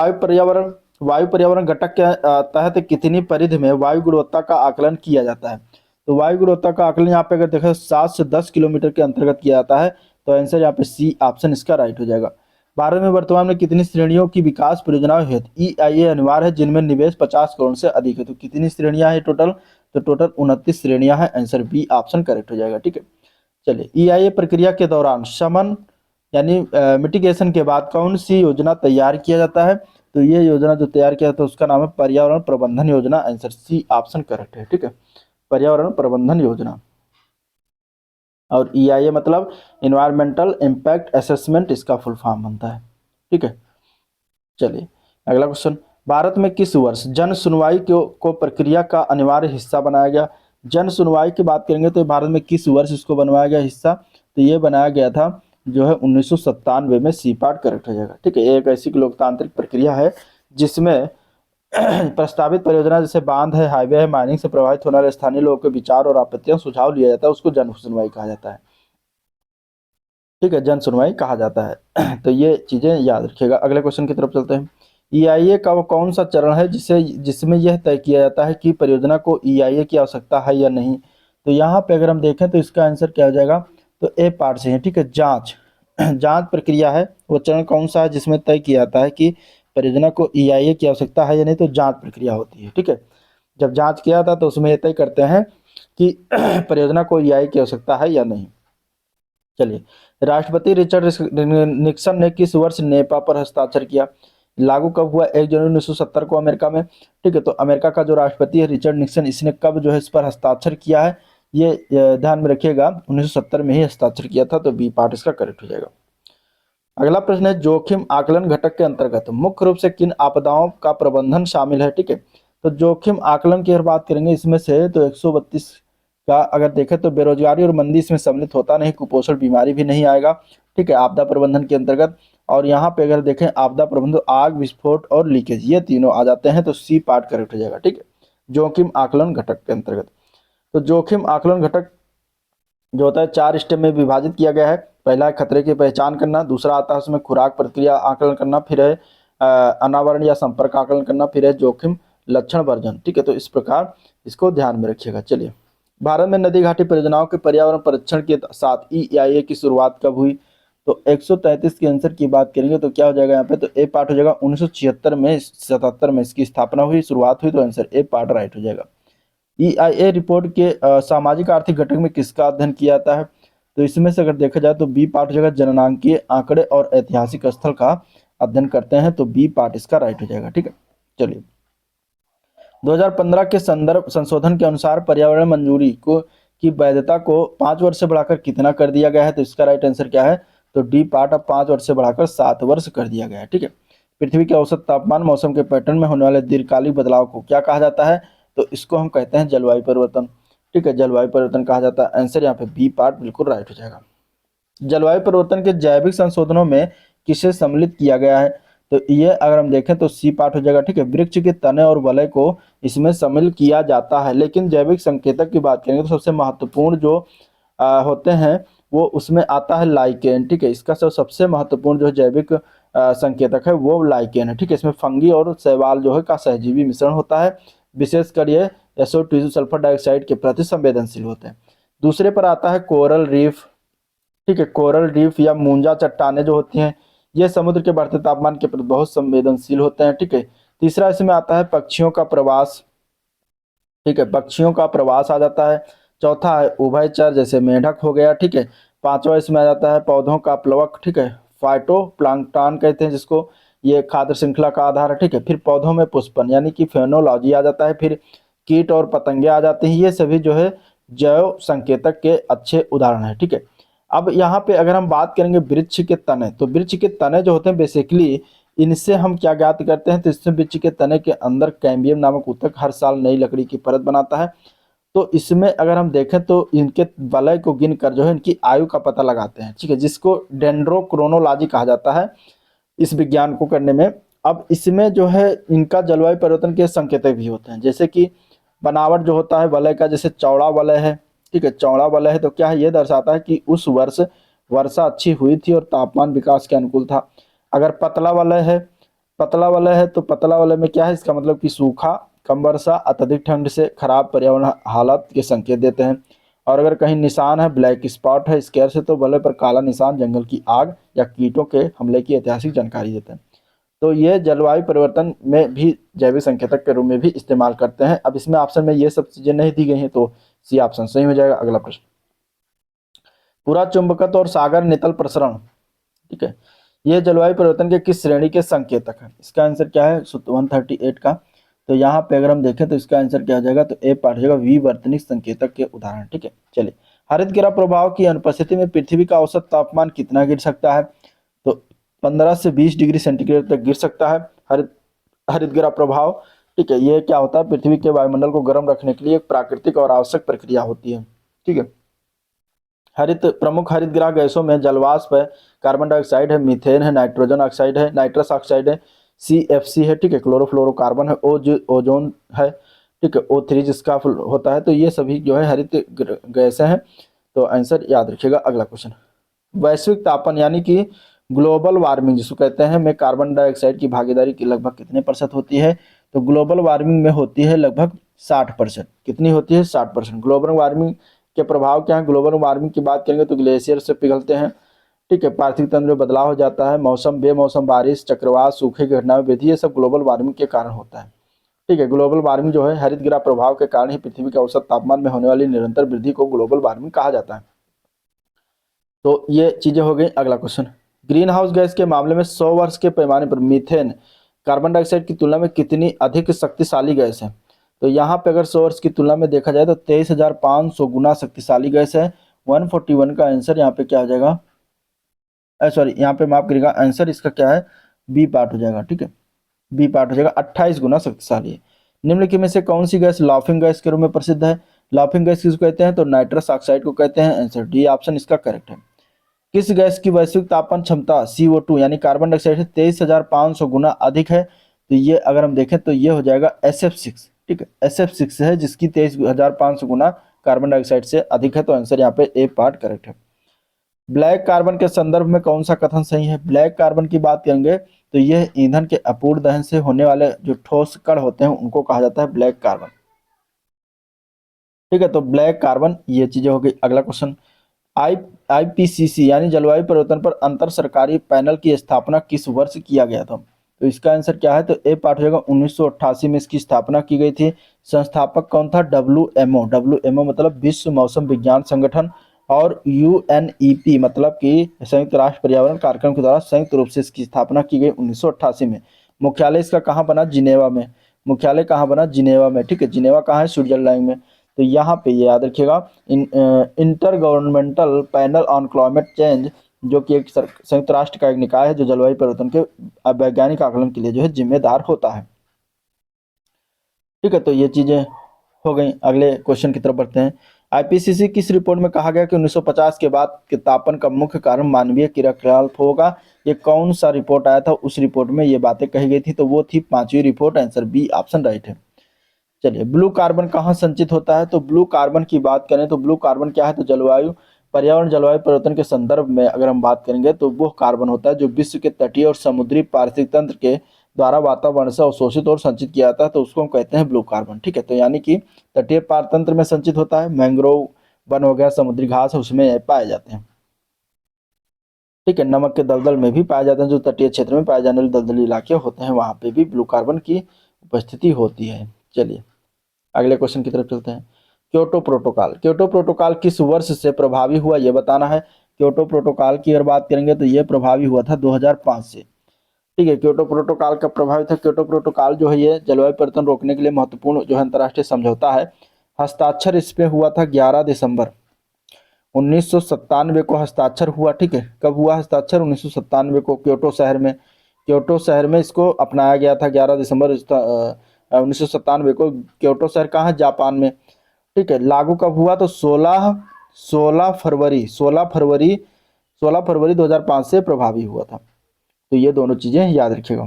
वायु पर्यावरण घटक के तहत कितनी परिधि में वायु गुणवत्ता का आकलन किया जाता है। तो वायु गुणवत्ता का आकलन यहाँ पे अगर देखें 7 से 10 किलोमीटर के अंतर्गत किया जाता है। तो आंसर यहाँ पे सी ऑप्शन इसका राइट हो जाएगा। भारत में वर्तमान में कितनी श्रेणियों की विकास परियोजनाएं हेतु ईआईए अनिवार्य है जिनमें निवेश 50 करोड़ से अधिक है। तो कितनी श्रेणियां हैं टोटल, तो टोटल 29 श्रेणियां हैं। आंसर बी ऑप्शन करेक्ट हो जाएगा। ठीक है, चलिए, ईआईए प्रक्रिया के दौरान शमन यानी मिटिगेशन के बाद कौन सी योजना तैयार किया जाता है। तो ये योजना जो तैयार किया जाता है उसका नाम है पर्यावरण प्रबंधन योजना। आंसर सी ऑप्शन करेक्ट है। ठीक है, पर्यावरण प्रबंधन योजना, और ईआईए मतलब इन्वायरमेंटल इम्पैक्ट असेसमेंट इसका फुल फॉर्म बनता है। ठीक है, चलिए अगला क्वेश्चन, भारत में किस वर्ष जन सुनवाई को प्रक्रिया का अनिवार्य हिस्सा बनाया गया। जन सुनवाई की बात करेंगे तो भारत में किस वर्ष इसको बनवाया गया हिस्सा, तो ये बनाया गया था जो है 1997 में। सी पार्ट करेक्ट हो जाएगा। ठीक है, ये एक ऐसी लोकतांत्रिक प्रक्रिया है जिसमें प्रस्तावित परियोजना जैसे बांध है, हाईवे है, माइनिंग से प्रभावित होने वाले स्थानीय लोगों के विचार और आपत्तियां सुझाव लिया जाता है, उसको जन सुनवाई कहा जाता है। ठीक है, जन सुनवाई कहा जाता है। तो ये चीजें याद रखिएगा। अगले क्वेश्चन की तरफ चलते हैं। ईआईए का वो कौन सा चरण है जिसमें यह तय किया जाता है कि परियोजना को ईआईए की आवश्यकता है या नहीं। तो यहाँ पे अगर हम देखें तो इसका आंसर क्या हो जाएगा, तो ए पार्ट से है। ठीक है, जांच जांच प्रक्रिया है, वो चरण कौन सा है जिसमें तय किया जाता है कि परियोजना को ईआईए की आवश्यकता है या नहीं, तो जांच प्रक्रिया होती है। ठीक है, जब जांच किया था तो उसमें ये तय करते हैं कि परियोजना को ईआईए की आवश्यकता है या नहीं। चलिए, राष्ट्रपति रिचर्ड निक्सन ने किस वर्ष नेपा पर हस्ताक्षर किया। लागू कब हुआ, 1 जनवरी 1970 को अमेरिका में। ठीक है, तो अमेरिका का जो राष्ट्रपति है रिचर्ड निक्सन, इसने कब जो है इस पर हस्ताक्षर किया है, ये ध्यान में रखिएगा, 1970 में ही हस्ताक्षर किया था। तो बी पार्ट इसका करेक्ट हो जाएगा। अगला प्रश्न है, जोखिम आकलन घटक के अंतर्गत मुख्य रूप से किन आपदाओं का प्रबंधन शामिल है। ठीक है, तो जोखिम आकलन की अगर बात करेंगे इसमें से, तो 132 का अगर देखें तो बेरोजगारी और मंदी इसमें सम्मिलित होता नहीं, कुपोषण बीमारी भी नहीं आएगा। ठीक है, आपदा प्रबंधन के अंतर्गत। और यहाँ पे अगर देखें आपदा प्रबंधन, आग, विस्फोट और लीकेज, ये तीनों आ जाते हैं। तो सी पार्ट करेक्ट हो जाएगा। ठीक है, जोखिम आकलन घटक के अंतर्गत। तो जोखिम आकलन घटक जो होता है 4 स्टेप में विभाजित किया गया है। पहला है खतरे की पहचान करना, दूसरा आता है उसमें खुराक प्रक्रिया आकलन करना, फिर है अनावरण या संपर्क आकलन करना, फिर है जोखिम लक्षण वर्जन। ठीक है, तो इस प्रकार इसको ध्यान में रखिएगा। चलिए, भारत में नदी घाटी परियोजनाओं के पर्यावरण परीक्षण के साथ ईआईए की शुरुआत कब हुई। तो 133 के आंसर की बात करेंगे तो क्या हो जाएगा यहाँ पे, तो ए पार्ट हो जाएगा। 1976 में 77 में इसकी स्थापना हुई, शुरुआत हुई। तो आंसर ए पार्ट राइट हो जाएगा। ईआईए रिपोर्ट के सामाजिक आर्थिक घटक में किसका अध्ययन किया जाता है। तो इसमें से अगर देखा जाए तो बी पार्ट हो जाएगा, जननांकीय आंकड़े और ऐतिहासिक स्थल का अध्ययन करते हैं। तो बी पार्ट इसका राइट हो जाएगा। ठीक है, चलिए, 2015 के संदर्भ संशोधन के अनुसार पर्यावरण मंजूरी को की वैधता को 5 वर्ष से बढ़ाकर कितना कर दिया गया है। तो इसका राइट आंसर क्या है, तो डी पार्ट अब 5 वर्ष से बढ़ाकर 7 वर्ष कर दिया गया है। ठीक है, पृथ्वी के औसत तापमान, मौसम के पैटर्न में होने वाले दीर्घकालिक बदलाव को क्या कहा जाता है। तो इसको हम कहते हैं जलवायु परिवर्तन। ठीक है, जलवायु परिवर्तन कहा जाता है। आंसर यहाँ पे बी पार्ट बिल्कुल राइट हो जाएगा। जलवायु परिवर्तन के जैविक संशोधनों में किसे सम्मिलित किया गया है? तो ये अगर हम देखें तो सी पार्ट हो जाएगा। ठीक है, वृक्ष के तने और वलय को इसमें शामिल किया जाता है। लेकिन जैविक संकेतक की बात करेंगे तो सबसे महत्वपूर्ण जो होते हैं वो उसमें आता है लाइकेन। ठीक है, इसका सबसे महत्वपूर्ण जो जैविक संकेतक है वो लाइकेन है। ठीक है, इसमें फंगी और शैवाल जो है का सहजीवी मिश्रण होता है। विशेषकर ये SO2 सल्फर डाइऑक्साइड के प्रति संवेदनशील होते हैं। दूसरे पर आता है कोरल रीफ। ठीक है, कोरल रीफ या मूंजा चट्टाने जो होती हैं ये समुद्र के बढ़ते तापमान के प्रति बहुत संवेदनशील होते हैं। ठीक है, तीसरा इसमें आता है पक्षियों का प्रवास। ठीक है, पक्षियों का प्रवास आ जाता है। चौथा है उभयचर जैसे मेंढक हो गया। ठीक है, पांचवा इसमें आ जाता है पौधों का प्लवक। ठीक है, फाइटोप्लैंक्टन कहते हैं जिसको, ये खाद्य श्रृंखला का आधार है। ठीक है, फिर पौधों में पुष्पन यानी कि फेनोलॉजी आ जाता है। फिर कीट और पतंगे आ जाते हैं। ये सभी जो है जैव संकेतक के अच्छे उदाहरण है। ठीक है, अब यहाँ पे अगर हम बात करेंगे वृक्ष के तने, तो वृक्ष के तने जो होते हैं बेसिकली इनसे हम क्या ज्ञात करते हैं? तो इससे वृक्ष के तने के अंदर कैम्बियम नामक ऊतक हर साल नई लकड़ी की परत बनाता है। तो इसमें अगर हम देखें तो इनके वलय को गिनकर जो है इनकी आयु का पता लगाते हैं। ठीक है, जिसको डेंड्रोक्रोनोलॉजी कहा जाता है इस विज्ञान को करने में। अब इसमें जो है इनका जलवायु परिवर्तन के संकेतक भी होते हैं, जैसे कि बनावट जो होता है वलय का, जैसे चौड़ा वलय है। ठीक है, चौड़ा वलय है तो क्या है? ये दर्शाता है कि उस वर्ष वर्षा अच्छी हुई थी और तापमान विकास के अनुकूल था। अगर पतला वलय है, तो पतला वलय में क्या है? इसका मतलब कि सूखा, कम वर्षा, अत्यधिक ठंड से खराब पर्यावरण हालात के संकेत देते हैं। और अगर कहीं निशान है, ब्लैक स्पॉट है स्केयर से, तो वलय पर काला निशान जंगल की आग या कीटों के हमले की ऐतिहासिक जानकारी देते हैं। तो ये जलवायु परिवर्तन में भी जैविक संकेतक के रूप में भी इस्तेमाल करते हैं। अब इसमें ऑप्शन में ये सब चीजें नहीं दी गई हैं तो सी ऑप्शन सही हो जाएगा। अगला प्रश्न, पूरा चुंबकत्व और सागर नितल प्रसरण, ठीक है, ये जलवायु परिवर्तन के किस श्रेणी के संकेतक है? इसका आंसर क्या है? सूत्र 138 का। तो यहाँ पे अगर हम देखें तो इसका आंसर क्या हो जाएगा? तो ए पार्ट हो जाएगा विवर्तनिक संकेतक के उदाहरण। ठीक है, चलिए, हरितगृह प्रभाव की अनुपस्थिति में पृथ्वी का औसत तापमान कितना गिर सकता है? तो 15 से 20 डिग्री सेंटीग्रेड तक गिर सकता है हरितगृह प्रभाव। ठीक है, ये क्या होता है? पृथ्वी के वायुमंडल को गर्म रखने के लिए एक प्राकृतिक और आवश्यक प्रक्रिया होती है। ठीक है, प्रमुख हरितगृह गैसों में जलवाष्प है, कार्बन डाइऑक्साइड है, मीथेन है, नाइट्रोजन ऑक्साइड है, नाइट्रस ऑक्साइड है, CFC है। ठीक है, क्लोरोफ्लोरोकार्बन है, ओजोन है। ठीक है, O3 जिसका होता है। तो ये सभी जो है हरित गैसें हैं। तो आंसर याद रखिएगा। अगला क्वेश्चन, वैश्विक तापन यानी कि ग्लोबल वार्मिंग जिसको कहते हैं में कार्बन डाइऑक्साइड की भागीदारी की लगभग कितने % होती है? तो ग्लोबल वार्मिंग में होती है लगभग 60%। कितनी होती है? 60%। ग्लोबल वार्मिंग के प्रभाव क्या है? ग्लोबल वार्मिंग की बात करेंगे तो ग्लेशियर से पिघलते हैं। ठीक है, पार्थिव तंत्र में बदलाव हो जाता है, मौसम बेमौसम बारिश, चक्रवात, सूखे की घटना में वृद्धि, ये सब ग्लोबल वार्मिंग के कारण होता है। ठीक है, ग्लोबल वार्मिंग जो है हरितगृह प्रभाव के कारण ही पृथ्वी के औसत तापमान में होने वाली निरंतर वृद्धि को ग्लोबल वार्मिंग कहा जाता है। तो ये चीजें हो गई। अगला क्वेश्चन, ग्रीन हाउस गैस के मामले में 100 वर्ष के पैमाने पर मीथेन कार्बन डाइऑक्साइड की तुलना में कितनी अधिक शक्तिशाली गैस है? तो यहाँ पे अगर 100 वर्ष की तुलना में देखा जाए तो 23,500 गुना शक्तिशाली गैस है। 141 का आंसर यहाँ पे क्या हो जाएगा? सॉरी, यहाँ पे माफ करिएगा, आंसर इसका क्या है? बी पार्ट हो जाएगा। ठीक है, बी पार्ट हो जाएगा, 28 गुना शक्तिशाली है। निम्नलिखित में से कौन सी गैस लाफिंग गैस के रूप में प्रसिद्ध है? लाफिंग गैस किसको कहते हैं? तो नाइट्रस ऑक्साइड को कहते हैं। आंसर डी ऑप्शन इसका करेक्ट है। किस गैस की वैश्विक तापमान क्षमता CO2 यानी कार्बन डाइऑक्साइड से 23,500 गुना अधिक है? तो ये अगर हम देखें तो ये हो जाएगा SF6। ठीक है, SF6 है जिसकी 23,500 गुना कार्बन डाइऑक्साइड से अधिक है। तो आंसर यहाँ पे ए पार्ट करेक्ट है। ब्लैक कार्बन के संदर्भ में कौन सा कथन सही है? ब्लैक कार्बन की बात करेंगे तो यह ईंधन के अपूर्ण दहन से होने वाले जो ठोस कण होते हैं उनको कहा जाता है ब्लैक कार्बन। ठीक है, तो ब्लैक कार्बन ये चीजें हो गई। अगला क्वेश्चन, IPCC यानी जलवायु परिवर्तन पर अंतर सरकारी पैनल की स्थापना किस वर्ष किया गया था? तो इसका आंसर क्या है? तो ए पार्ट हो जाएगा 1988 में इसकी स्थापना की गई थी। संस्थापक कौन था? WMO मतलब विश्व मौसम विज्ञान संगठन, और UNEP मतलब कि संयुक्त राष्ट्र पर्यावरण कार्यक्रम के द्वारा संयुक्त रूप से इसकी स्थापना की गई 1988 में। मुख्यालय इसका कहाँ बना? जिनेवा में। मुख्यालय कहाँ बना? जिनेवा में। ठीक है, जिनेवा कहाँ है? स्विट्जरलैंड में। तो यहाँ पे ये याद रखिएगा, inter governmental panel on climate change जो कि एक संयुक्त राष्ट्र का एक निकाय है जो जलवायु परिवर्तन के वैज्ञानिक आकलन के लिए जो है जिम्मेदार होता है। ठीक है, तो ये चीजें हो गई। अगले क्वेश्चन की तरफ बढ़ते हैं। आईपीसीसी किस रिपोर्ट में कहा गया कि 1950 के बाद के तापन का मुख्य कारण मानवीय क्रियाकलाप होगा? ये कौन सा रिपोर्ट आया था? उस रिपोर्ट में ये बातें कही गई थी, तो वो थी 5वीं report. Answer B option right है। चलिए, ब्लू कार्बन कहाँ संचित होता है? तो ब्लू कार्बन की बात करें तो ब्लू कार्बन क्या है? तो जलवायु पर्यावरण जलवायु परिवर्तन के संदर्भ में अगर हम बात करेंगे तो वो कार्बन होता है जो विश्व के तटीय और समुद्री पारिस्थितिक तंत्र के द्वारा वातावरण से अवशोषित और संचित किया जाता है, तो उसको हम कहते हैं ब्लू कार्बन। ठीक है, तो यानी कि तटीय पारतंत्र में संचित होता है, मैंग्रोव वन हो गया, समुद्री घास, उसमें पाए जाते हैं। ठीक है, नमक के दलदल में भी पाए जाते हैं, जो तटीय क्षेत्र में पाए जाने वाले दलदली इलाके होते हैं वहां पे भी ब्लू कार्बन की उपस्थिति होती है। चलिए, अगले क्वेश्चन की तरफ चलते हैं। क्योटो प्रोटोकॉल, क्योटो प्रोटोकॉल किस वर्ष से प्रभावी हुआ ये बताना है। क्योटो प्रोटोकॉल की अगर बात करेंगे तो ये प्रभावी हुआ था 2005 से। ठीक है, क्योटो प्रोटोकॉल कब प्रभावी था? क्योटो प्रोटोकॉल जो है ये जलवायु परिवर्तन रोकने के लिए महत्वपूर्ण जो है अंतर्राष्ट्रीय समझौता है। हस्ताक्षर इस पे हुआ था 11 दिसंबर 1997 को हस्ताक्षर हुआ। ठीक है, कब हुआ हस्ताक्षर? 1997 को क्योटो शहर में। क्योटो शहर में इसको अपनाया गया था 11 दिसंबर 1997 को। क्योटो शहर कहाँ है? जापान में। ठीक है, लागू कब हुआ? तो 16 फरवरी 2005 से प्रभावी हुआ था। तो ये दोनों चीजें याद रखिएगा।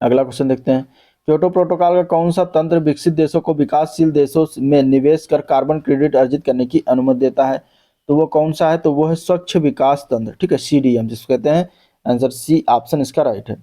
अगला क्वेश्चन देखते हैं। क्योटो प्रोटोकॉल का कौन सा तंत्र विकसित देशों को विकासशील देशों में निवेश कर कार्बन क्रेडिट अर्जित करने की अनुमति देता है? तो वो कौन सा है? तो वो है स्वच्छ विकास तंत्र। ठीक है, सीडीएम जिसको कहते हैं। आंसर सी ऑप्शन इसका राइट है।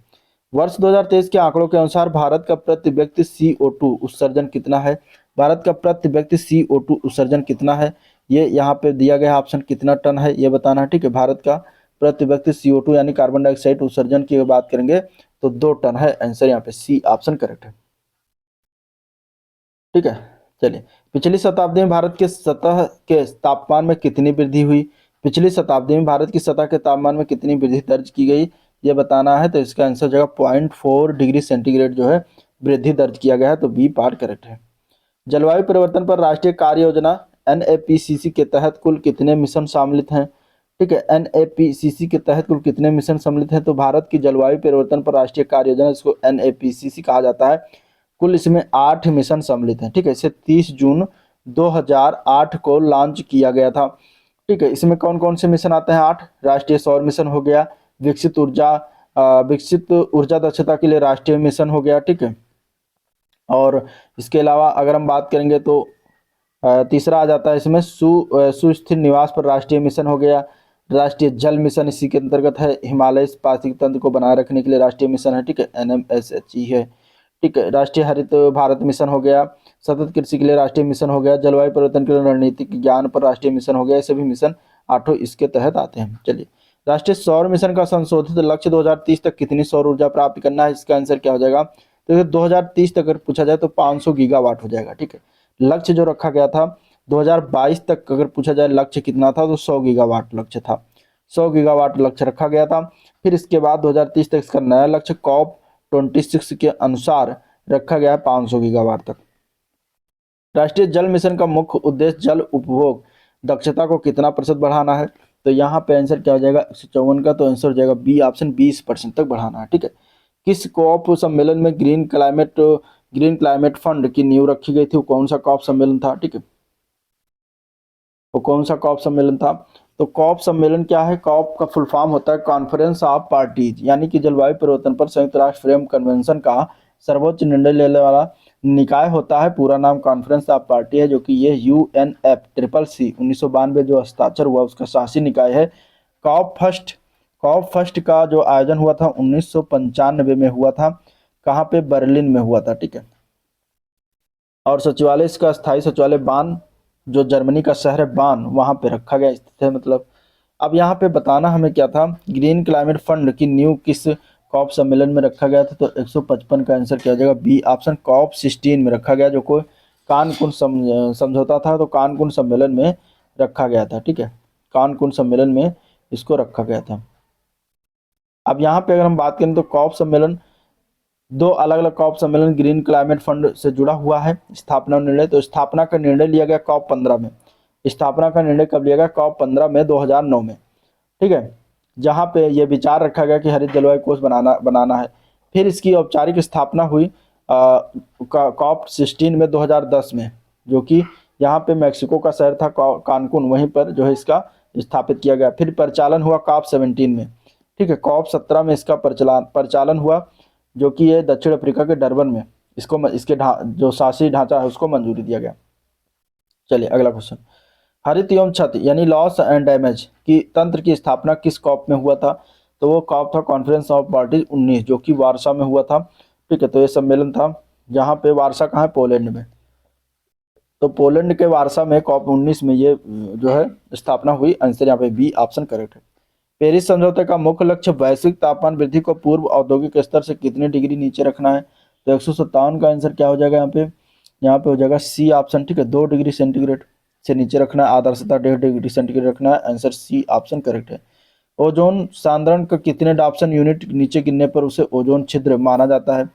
वर्ष 2023 के आंकड़ों के अनुसार भारत का प्रति व्यक्ति CO2 उत्सर्जन कितना है? भारत का प्रति व्यक्ति CO2 उत्सर्जन कितना है? ये यहाँ पे दिया गया ऑप्शन कितना टन है ये बताना है। ठीक है, भारत का प्रति व्यक्ति CO2 यानी कार्बन डाइऑक्साइड उत्सर्जन की बात करेंगे तो 2 टन है। आंसर यहाँ पे सी ऑप्शन करेक्ट है। ठीक है, चलिए, पिछली शताब्दी में भारत के सतह के तापमान में कितनी वृद्धि हुई? पिछली शताब्दी में भारत की सतह के तापमान में कितनी वृद्धि दर्ज की गई ये बताना है। तो इसका आंसर जगह 0.4 डिग्री सेंटीग्रेड जो है वृद्धि दर्ज किया गया है, तो बी पार्ट करेक्ट है। जलवायु परिवर्तन पर राष्ट्रीय कार्य योजना NAPCC के तहत कुल कितने मिशन सम्मिलित हैं? ठीक है, NAPCC के तहत कुल कितने मिशन सम्मिलित हैं? तो भारत की जलवायु परिवर्तन पर राष्ट्रीय कार्य योजना, इसको NAPCC कहा जाता है। कुल इसमें 8 मिशन सम्मिलित हैं। ठीक है, इसे 30 जून 2008 को लॉन्च किया गया था। ठीक है, इसमें कौन कौन से मिशन आते हैं? 8। राष्ट्रीय सौर मिशन हो गया, विकसित ऊर्जा दक्षता के लिए राष्ट्रीय मिशन हो गया। ठीक है, और इसके अलावा अगर हम बात करेंगे तो तीसरा आ जाता है इसमें सुस्थिर निवास पर राष्ट्रीय मिशन हो गया। राष्ट्रीय जल मिशन इसी के अंतर्गत है। हिमालय पारिस्थितिक तंत्र को बनाए रखने के लिए राष्ट्रीय मिशन है। ठीक है, NMSHE है। ठीक है, राष्ट्रीय हरित भारत मिशन हो गया। सतत कृषि के लिए राष्ट्रीय मिशन हो गया। जलवायु परिवर्तन के लिए रणनीतिक ज्ञान पर राष्ट्रीय मिशन हो गया। ये सभी मिशन 8 इसके तहत आते हैं। चलिए, राष्ट्रीय सौर मिशन का संशोधित लक्ष्य 2030 तक कितनी सौर ऊर्जा प्राप्त करना है? इसका आंसर क्या हो जाएगा? तो 2030 तक अगर पूछा जाए तो 500 गीगावाट हो जाएगा। ठीक है, लक्ष्य जो रखा गया था 2022 तक अगर पूछा जाए लक्ष्य कितना था तो 100 गीगावाट लक्ष्य था। 100 गीगावाट लक्ष्य रखा गया था। फिर इसके बाद 2030 तक इसका नया लक्ष्य COP26 के अनुसार रखा गया है 500 गीगावाट तक। राष्ट्रीय जल मिशन का मुख्य उद्देश्य जल उपभोग दक्षता को कितना प्रतिशत बढ़ाना है? तो यहाँ पे आंसर क्या हो जाएगा 154 का, तो आंसर हो जाएगा बी ऑप्शन 20% तक बढ़ाना है। ठीक है, किस कॉप सम्मेलन में ग्रीन क्लाइमेट फंड की नींव रखी गई थी? वो कौन सा कॉप सम्मेलन था? ठीक है, वो कौन सा कॉप सम्मेलन था? तो कॉप सम्मेलन क्या है? कॉप का फुल फॉर्म होता है कॉन्फ्रेंस ऑफ पार्टीज, यानी कि जलवायु परिवर्तन पर संयुक्त राष्ट्र फ्रेम कन्वेंशन का सर्वोच्च निर्णय लेने वाला निकाय होता है। पूरा नाम कॉन्फ्रेंस ऑफ पार्टी है, जो कि ये UNFCCC 1992 जो हस्ताक्षर हुआ उसका शासी निकाय है। कॉप फर्स्ट का जो आयोजन हुआ था 1995 में हुआ था। कहाँ पे? बर्लिन में हुआ था। ठीक है, और सचिवालय इसका स्थायी सचिवालय बान जो जर्मनी का शहर है बान वहां पे रखा गया स्थित है। मतलब अब यहाँ पे बताना हमें क्या था? ग्रीन क्लाइमेट फंड की नींव किस कॉप सम्मेलन में रखा गया था? तो 155 का आंसर क्या हो जाएगा? बी ऑप्शन COP16 में रखा गया, जो कोई कानकुन समझौता था, तो कानकुन सम्मेलन में रखा गया था। ठीक है, कानकुन सम्मेलन में इसको रखा गया था। अब यहाँ पे अगर हम बात करें तो कॉप सम्मेलन, 2 अलग अलग कॉप सम्मेलन ग्रीन क्लाइमेट फंड से जुड़ा हुआ है। स्थापना निर्णय, तो स्थापना का निर्णय लिया गया COP15 में। स्थापना का निर्णय कब लिया गया? COP15 में 2009 में। ठीक है, जहाँ पे ये विचार रखा गया कि हरित जलवायु कोष बनाना है। फिर इसकी औपचारिक स्थापना हुई कॉप 16 में 2010 में, जो कि यहाँ पे मेक्सिको का शहर था कानकुन, वहीं पर जो है इसका स्थापित किया गया। फिर परिचालन हुआ कॉप 17 में, ठीक है। कॉप 17 में इसका परिचालन हुआ, जो कि ये दक्षिण अफ्रीका के डरबन में इसको इसके जो शासी ढांचा है उसको मंजूरी दिया गया। चलिए अगला क्वेश्चन, हरित एवं क्षति यानी लॉस एंड डैमेज की तंत्र की स्थापना किस कॉप में हुआ था? तो वो कॉप था कॉन्फ्रेंस ऑफ पार्टीज 19, जो कि वार्सा में हुआ था, ठीक है। तो ये सम्मेलन था जहाँ पे, वार्सा कहाँ है? पोलैंड में। तो पोलैंड के वार्सा में कॉप 19 में ये जो है स्थापना हुई। आंसर यहाँ पे बी ऑप्शन करेक्ट है। पेरिस समझौते का मुख्य लक्ष्य वैश्विक तापमान वृद्धि को पूर्व औद्योगिक स्तर से कितने डिग्री नीचे रखना है? तो 157 का आंसर क्या हो जाएगा यहाँ पे? यहाँ पे हो जाएगा सी ऑप्शन, ठीक है। 2 डिग्री सेंटीग्रेड से नीचे रखना है, आदर्शता 1.5 डिग्री सेंटीग्रेड रखना है। आंसर सी ऑप्शन करेक्ट है। ओजोन सांद्रण का कितने डाप्सन यूनिट नीचे गिरने पर उसे ओजोन छिद्र माना जाता है?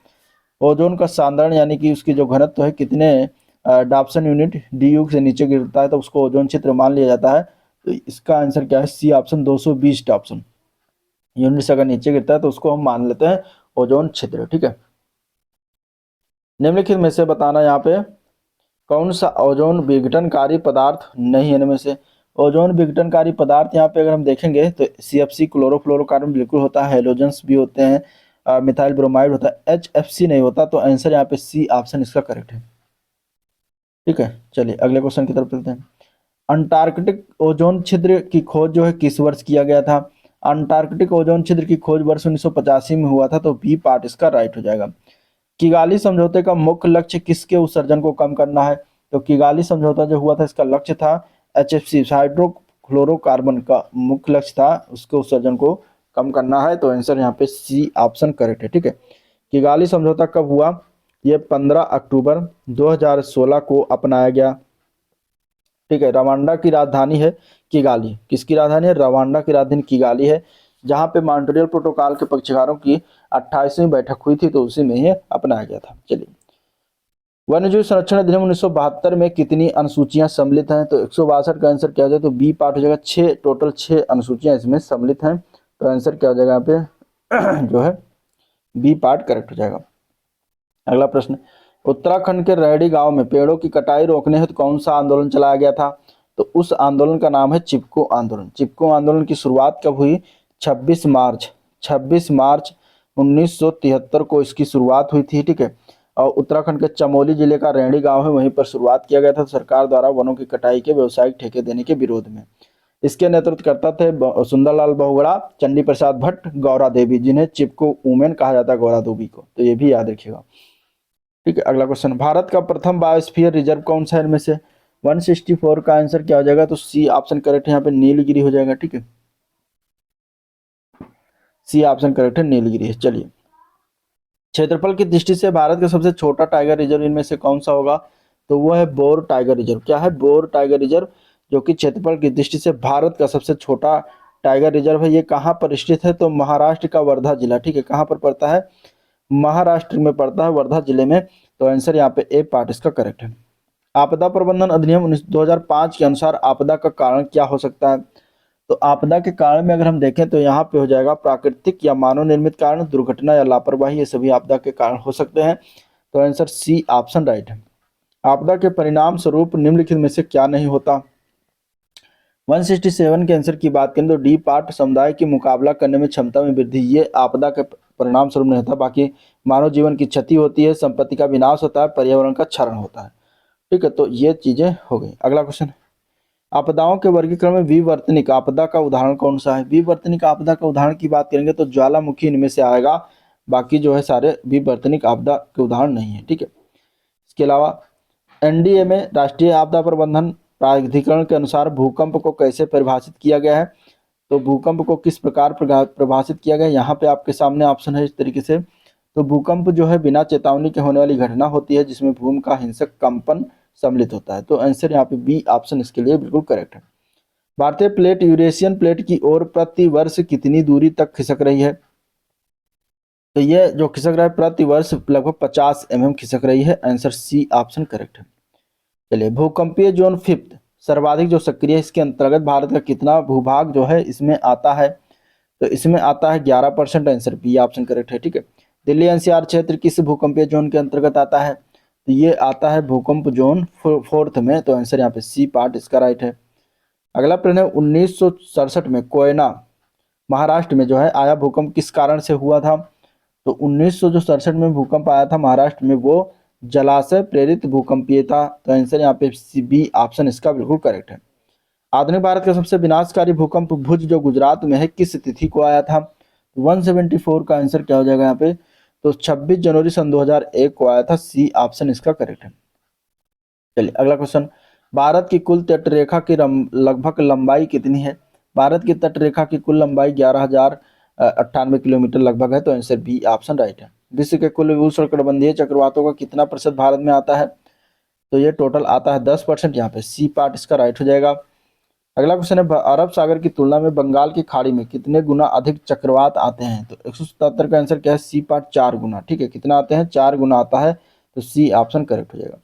ओजोन का सांद्रण यानी कि उसकी जो घनत्व है कितने डाप्सन यूनिट डीयू से नीचे गिरता है तो उसको ओजोन छिद्र मान लिया जाता है। तो इसका आंसर क्या है? सी ऑप्शन, 220 डाप्सन यूनिट से अगर नीचे गिरता है तो उसको हम मान लेते हैं ओजोन छिद्र, ठीक है। निम्नलिखित में से बताना यहाँ पे कौन सा ओजोन विघटनकारी पदार्थ नहीं है इनमें से? ओजोन विघटनकारी पदार्थ यहाँ पे अगर हम देखेंगे तो CFC क्लोरोफ्लोरोकार्बन बिल्कुल होता है, हेलोजेंस भी होते हैं, मिथाइल ब्रोमाइड होता है, HFC नहीं होता। तो आंसर यहाँ पे सी ऑप्शन इसका करेक्ट है, ठीक है। चलिए अगले क्वेश्चन की तरफ चलते हैं। अंटार्कटिक ओजोन छिद्र की खोज जो है किस वर्ष किया गया था? अंटार्कटिक ओजोन छिद्र की खोज वर्ष 1985 में हुआ था। तो बी पार्ट इसका राइट हो जाएगा। किगाली समझौते का मुख्य लक्ष्य किसके उत्सर्जन को कम करना है? तो किगाली समझौता जो हुआ था इसका लक्ष्य था HFC हाइड्रोक्लोरोकार्बन का मुख्य लक्ष्य था उसके उत्सर्जन को कम करना है। तो आंसर यहाँ पे सी ऑप्शन करेक्ट है, ठीक है। किगाली समझौता कब हुआ? ये 15 अक्टूबर 2016 को अपनाया गया, ठीक है। रवांडा की राजधानी है किगाली। किसकी राजधानी है? रवांडा की राजधानी किगाली है, जहाँ पे मॉन्ट्रियल प्रोटोकॉल के पक्षकारों की 28वीं बैठक हुई थी, तो उसी में ही अपनाया गया था। चलिए, वन्यजीव संरक्षण अधिनियम 1972 में कितनी अनुसूचियां सम्मिलित हैं? तो 162 का आंसर क्या हो जाएगा? तो बी पार्ट हो जाएगा। 6 टोटल 6 अनुसूचियां इसमें सम्मिलित हैं। तो आंसर क्या हो जाएगा यहाँ पे? जो है बी पार्ट करेक्ट हो जाएगा। अगला प्रश्न, उत्तराखंड के रैणी गांव में पेड़ों की कटाई रोकने हेतु कौन सा आंदोलन चलाया गया था? तो उस आंदोलन का नाम है चिपको आंदोलन। चिपको आंदोलन की शुरुआत कब हुई? 26 मार्च 1973 को इसकी शुरुआत हुई थी, ठीक है। और उत्तराखंड के चमोली जिले का रैणी गांव है, वहीं पर शुरुआत किया गया था सरकार द्वारा वनों की कटाई के व्यावसायिक ठेके देने के विरोध में। इसके नेतृत्व करता थे सुंदरलाल बहुगुणा, चंडी प्रसाद भट्ट, गौरा देवी, जिन्हें चिपको वुमेन कहा जाता है, गौरा देवी को। तो ये भी याद रखिएगा, ठीक है। अगला क्वेश्चन, भारत का प्रथम बायोस्फीयर रिजर्व कौन सा है इनमें से? 164 का आंसर क्या हो जाएगा? तो सी ऑप्शन करेक्ट है, यहाँ पे नीलगिरी हो जाएगा, ठीक है। सी ऑप्शन करेक्ट है, नीलगिरी है। चलिए, क्षेत्रफल की दृष्टि से भारत का सबसे छोटा टाइगर रिजर्व इनमें से कौन सा होगा? तो वो है बोर टाइगर रिजर्व। क्या है? बोर टाइगर रिजर्व, जो कि क्षेत्रफल की दृष्टि से भारत का सबसे छोटा टाइगर रिजर्व है। ये कहाँ पर स्थित है? तो महाराष्ट्र का वर्धा जिला, ठीक है। कहाँ पर पड़ता है? महाराष्ट्र में पड़ता है, वर्धा जिले में। तो आंसर यहाँ पे ए पार्ट इसका करेक्ट है। आपदा प्रबंधन अधिनियम 2005 के अनुसार आपदा का कारण क्या हो सकता है? तो आपदा के कारण में अगर हम देखें तो यहाँ पे हो जाएगा प्राकृतिक या मानव निर्मित कारण, दुर्घटना या लापरवाही, ये सभी आपदा के कारण हो सकते हैं। तो आंसर सी ऑप्शन राइट है। आपदा के परिणाम स्वरूप निम्नलिखित में से क्या नहीं होता? 167 के आंसर की बात करें तो डी पार्ट, समुदाय की मुकाबला करने में क्षमता में वृद्धि, ये आपदा के परिणाम स्वरूप नहीं होता। बाकी मानव जीवन की क्षति होती है, संपत्ति का विनाश होता है, पर्यावरण का क्षरण होता है, ठीक है। तो ये चीजें हो गई। अगला क्वेश्चन, आपदाओं के वर्गीकरण में विवर्तनिक आपदा का उदाहरण कौन सा है? विवर्तनिक आपदा का उदाहरण की बात करेंगे तो ज्वालामुखी इनमें से आएगा, बाकी जो है सारे विवर्तनिक आपदा के उदाहरण नहीं है, ठीक है। इसके अलावा एनडीए में राष्ट्रीय आपदा प्रबंधन प्राधिकरण के अनुसार भूकंप को कैसे परिभाषित किया गया है? तो भूकंप को किस प्रकार परिभाषित किया गया है? यहाँ पे आपके सामने ऑप्शन है इस तरीके से। तो भूकंप जो है बिना चेतावनी के होने वाली घटना होती है जिसमें भूमि का हिंसक कंपन सम्मिलित होता है। तो आंसर यहाँ पे बी ऑप्शन इसके लिए बिल्कुल करेक्ट है। भारतीय प्लेट यूरेशियन प्लेट की ओर प्रति वर्ष कितनी दूरी तक खिसक रही है? तो ये जो खिसक रहा है प्रति वर्ष लगभग 50 mm खिसक रही है। आंसर सी ऑप्शन करेक्ट है। चलिए, भूकंपीय जोन फिफ्थ सर्वाधिक जो सक्रिय है, इसके अंतर्गत भारत का कितना भूभाग जो है इसमें आता है? तो इसमें आता है 11%। आंसर बी ऑप्शन करेक्ट है, ठीक है। दिल्ली एनसीआर क्षेत्र किस भूकंपीय जोन के अंतर्गत आता है? तो ये आता है भूकंप जोन फोर्थ में, तो आंसर यहाँ पे सी पार्ट इसका राइट है। अगला प्रश्न है 1967 में कोयना महाराष्ट्र में जो है आया भूकंप किस कारण से हुआ था? तो 1967 में भूकंप आया था महाराष्ट्र में, वो जलाशय प्रेरित भूकंपीय था, तो आंसर यहाँ पे बी ऑप्शन इसका बिल्कुल करेक्ट है। आधुनिक भारत का सबसे विनाशकारी भूकंप भुज जो गुजरात में है किस तिथि को आया था? 174 का आंसर क्या हो जाएगा यहाँ पे? तो 26 जनवरी सन 2001 को आया था, सी ऑप्शन इसका करेक्ट है। चलिए अगला क्वेश्चन, भारत की कुल तटरेखा की लगभग लंबाई कितनी है? भारत की तटरेखा की कुल लंबाई 11,098 किलोमीटर लगभग है, तो आंसर बी ऑप्शन राइट है। विश्व के कुल उष्णकटिबंधीय चक्रवातों का कितना प्रतिशत भारत में आता है? तो ये टोटल आता है 10%, यहाँ पे सी पार्ट इसका राइट हो जाएगा। अगला क्वेश्चन है अरब सागर की तुलना में बंगाल की खाड़ी में कितने गुना अधिक चक्रवात आते हैं? तो 177 का आंसर क्या है? सी पार्ट 4 गुना। ठीक है, कितना आते हैं? 4 गुना आता है, तो सी ऑप्शन करेक्ट हो जाएगा।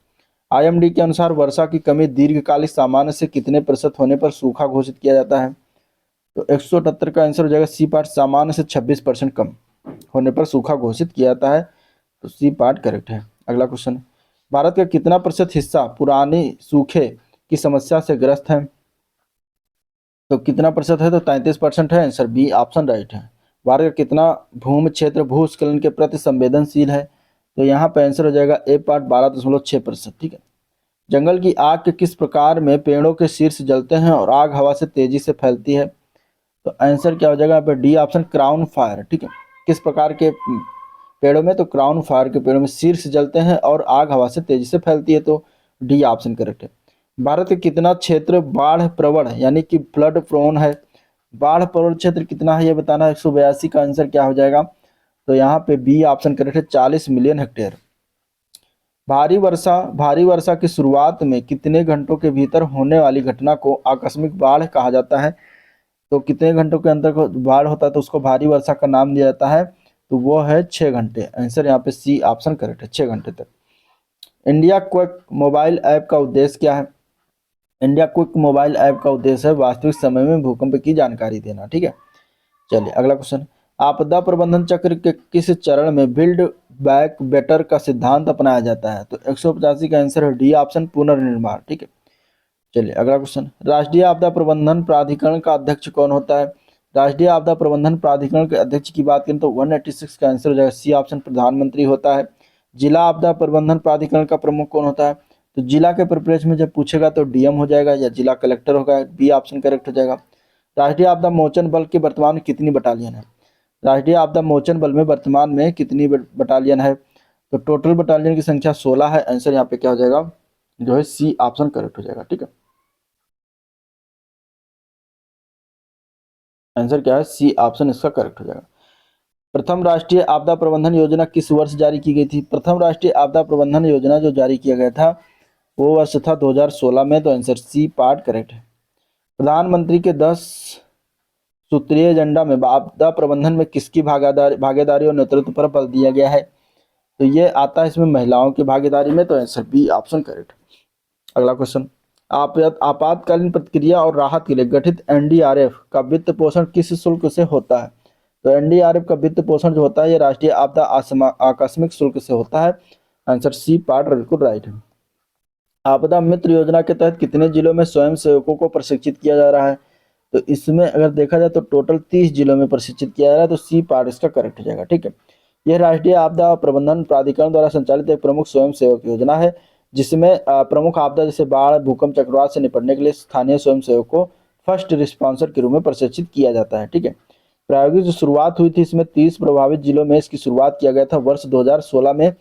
आईएमडी के अनुसार वर्षा की कमी दीर्घकालिक सामान्य से कितने प्रतिशत होने पर सूखा घोषित किया जाता है? तो 178 का आंसर हो जाएगा सी पार्ट, सामान्य से 26% कम होने पर सूखा घोषित किया जाता है, तो सी पार्ट करेक्ट है। अगला क्वेश्चन, भारत का कितना प्रतिशत हिस्सा पुरानी सूखे की समस्या से ग्रस्त है? तो कितना प्रतिशत है? तो 33% है, आंसर बी ऑप्शन राइट है। भारत का कितना भूमि क्षेत्र भूस्खलन के प्रति संवेदनशील है? तो यहाँ पे आंसर हो जाएगा ए पार्ट 12.6%। ठीक है। जंगल की आग के किस प्रकार में पेड़ों के शीर्ष जलते हैं और आग हवा से तेजी से फैलती है? तो आंसर क्या हो जाएगा यहाँ पे? D option crown fire. ठीक है, किस प्रकार के पेड़ों में? तो क्राउन फायर के पेड़ों में शीर्ष जलते हैं और आग हवा से तेजी से फैलती है, तो डी ऑप्शन करेक्ट है। भारत का कितना क्षेत्र बाढ़ प्रवण यानी कि फ्लड प्रोन है? बाढ़ प्रवण क्षेत्र कितना है ये बताना है। 182 का आंसर क्या हो जाएगा? तो यहाँ पे बी ऑप्शन करेक्ट है, 40 मिलियन हेक्टेयर। भारी वर्षा की शुरुआत में कितने घंटों के भीतर होने वाली घटना को आकस्मिक बाढ़ कहा जाता है? तो कितने घंटों के अंदर बाढ़ होता है तो उसको भारी वर्षा का नाम दिया जाता है, तो वो है 6 घंटे। आंसर यहाँ पे सी ऑप्शन करेक्ट है, 6 घंटे तक। इंडिया क्विक मोबाइल ऐप का उद्देश्य क्या है? इंडिया क्विक मोबाइल ऐप का उद्देश्य है वास्तविक समय में भूकंप की जानकारी देना। ठीक है, चलिए अगला क्वेश्चन, आपदा प्रबंधन चक्र के किस चरण में बिल्ड बैक बेटर का सिद्धांत अपनाया जाता है? तो 185 का आंसर है डी ऑप्शन पुनर्निर्माण। ठीक है, चलिए अगला क्वेश्चन, राष्ट्रीय आपदा प्रबंधन प्राधिकरण का अध्यक्ष कौन होता है? राष्ट्रीय आपदा प्रबंधन प्राधिकरण के अध्यक्ष की बात करें तो 186 का आंसर हो जाएगा सी ऑप्शन प्रधानमंत्री होता है। जिला आपदा प्रबंधन प्राधिकरण का प्रमुख कौन होता है? तो जिला के परिप्रेक्ष्य में जब पूछेगा तो डीएम हो जाएगा या जिला कलेक्टर होगा, बी ऑप्शन करेक्ट हो जाएगा। राष्ट्रीय आपदा मोचन बल की वर्तमान में कितनी बटालियन है? राष्ट्रीय आपदा मोचन बल में वर्तमान में कितनी बटालियन है? तो टोटल बटालियन की संख्या 16 है, आंसर यहाँ पे क्या हो जाएगा? जो है सी ऑप्शन करेक्ट हो जाएगा। ठीक है, आंसर क्या है? सी ऑप्शन इसका करेक्ट हो जाएगा। प्रथम राष्ट्रीय आपदा प्रबंधन योजना किस वर्ष जारी की गई थी? प्रथम राष्ट्रीय आपदा प्रबंधन योजना जो जारी किया गया था वो वर्ष था 2016 में, तो आंसर सी पार्ट करेक्ट है। प्रधानमंत्री के 10 सूत्रीय एजेंडा में आपदा प्रबंधन में किसकी भागीदारी और नेतृत्व पर बल दिया गया है? तो ये आता है इसमें महिलाओं की भागीदारी में, तो आंसर बी ऑप्शन करेक्ट। अगला क्वेश्चन, आपातकालीन प्रतिक्रिया और राहत के लिए गठित एनडीआरएफ का वित्त पोषण किस शुल्क से होता है? तो एनडीआरएफ का वित्त पोषण जो होता है ये राष्ट्रीय आपदा आकस्मिक शुल्क से होता है, आंसर सी पार्ट बिल्कुल राइट है। आपदा मित्र योजना के तहत कितने जिलों में स्वयं सेवकों को प्रशिक्षित किया जा रहा है? तो इसमें अगर देखा जाए तो टोटल 30 जिलों में प्रशिक्षित किया जा रहा है, तो सी पार्ट इसका करेक्ट हो जाएगा। ठीक है, यह राष्ट्रीय आपदा प्रबंधन प्राधिकरण द्वारा संचालित एक प्रमुख स्वयं सेवक योजना है जिसमें प्रमुख आपदा जैसे बाढ़ भूकंप चक्रवात से निपटने के लिए स्थानीय स्वयं सेवक को फर्स्ट रिस्पॉन्सर के रूप में प्रशिक्षित किया जाता है। ठीक है, प्रायोगिक जो शुरुआत हुई थी इसमें 30 प्रभावित जिलों में इसकी शुरुआत किया गया था वर्ष 2016 में।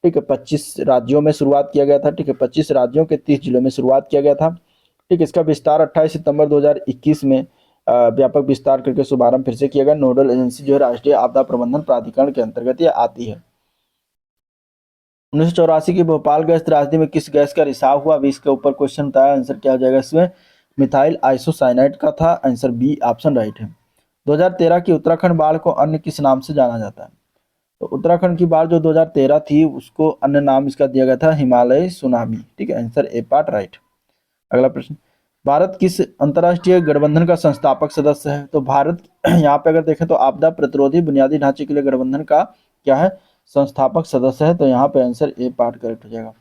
ठीक है, 25 राज्यों में शुरुआत किया गया था। ठीक है, 25 राज्यों के 30 जिलों में शुरुआत किया गया था। ठीक है, इसका विस्तार 28 सितंबर 2021 में व्यापक विस्तार करके शुभारंभ फिर से किया गया। नोडल एजेंसी जो है राष्ट्रीय आपदा प्रबंधन प्राधिकरण के अंतर्गत ये आती है। 1984 की भोपाल गैस त्रासदी में किस गैस का रिसाव हुआ? 20 के ऊपर क्वेश्चन बताया, आंसर क्या हो जाएगा इसमें? मिथाइल आइसोसाइनाइड का था, आंसर बी ऑप्शन राइट है। 2013 की उत्तराखंड बाढ़ को अन्य किस नाम से जाना जाता है? तो उत्तराखंड की बाढ़ जो 2013 थी उसको अन्य नाम इसका दिया गया था हिमालय सुनामी। ठीक है, आंसर ए पार्ट राइट। अगला प्रश्न, भारत किस अंतर्राष्ट्रीय गठबंधन का संस्थापक सदस्य है? तो भारत यहाँ पे अगर देखें तो आपदा प्रतिरोधी बुनियादी ढांचे के लिए गठबंधन का क्या है, संस्थापक सदस्य है। तो यहाँ पे आंसर ए पार्ट करेक्ट हो जाएगा।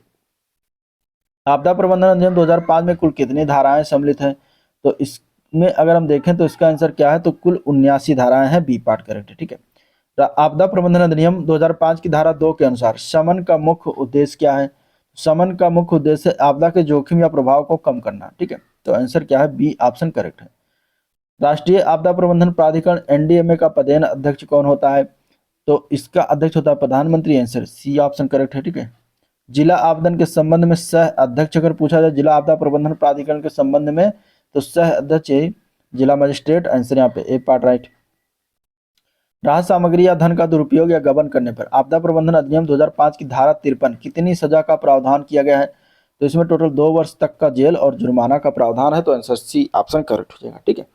आपदा प्रबंधन अधिनियम 2005 में कुल कितनी धाराएं सम्मिलित हैं? तो इसमें अगर हम देखें तो इसका आंसर क्या है, तो कुल 79 धाराएं हैं, बी पार्ट करेक्ट है। ठीक है, आपदा प्रबंधन अधिनियम 2005 की धारा 2 के अनुसार शमन का मुख्य उद्देश्य क्या है? शमन का मुख्य उद्देश्य आपदा के जोखिम या प्रभाव को कम करना। ठीक है, तो आंसर क्या है, बी ऑप्शन करेक्ट है। राष्ट्रीय आपदा प्रबंधन प्राधिकरण एनडीएमए का पदेन अध्यक्ष कौन होता है? तो इसका अध्यक्ष होता है प्रधानमंत्री, आंसर सी ऑप्शन करेक्ट है। ठीक है, जिला आपदा के संबंध में सह अध्यक्ष अगर पूछा जाए जिला आपदा प्रबंधन प्राधिकरण के संबंध में, तो सह अध्यक्ष जिला मजिस्ट्रेट, आंसर यहाँ पे ए पार्ट राइट। राहत सामग्री या धन का दुरुपयोग या गबन करने पर आपदा प्रबंधन अधिनियम 2005 की धारा 53 कितनी सजा का प्रावधान किया गया है? तो इसमें टोटल 2 वर्ष तक का जेल और जुर्माना का प्रावधान है। तो आंसर सी ऑप्शन करेक्ट हो जाएगा। ठीक है,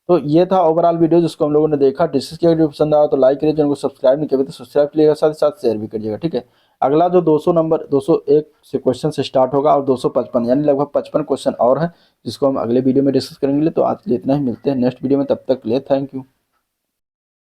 तो ये था ओवरऑल वीडियो जिसको हम लोगों ने देखा, डिस्कस किया। वीडियो पसंद आया तो लाइक करिए, चैनल को सब्सक्राइब नहीं किया तो सब्सक्राइब कीजिएगा, साथ ही साथ शेयर भी करिएगा। ठीक है, अगला जो 201 से क्वेश्चन से स्टार्ट होगा और 255 यानी लगभग 55 क्वेश्चन और है जिसको हम अगले वीडियो में डिस्कस करेंगे। तो आज के लिए इतना ही, मिलते हैं नेक्स्ट वीडियो में, तब तक के लिए थैंक यू।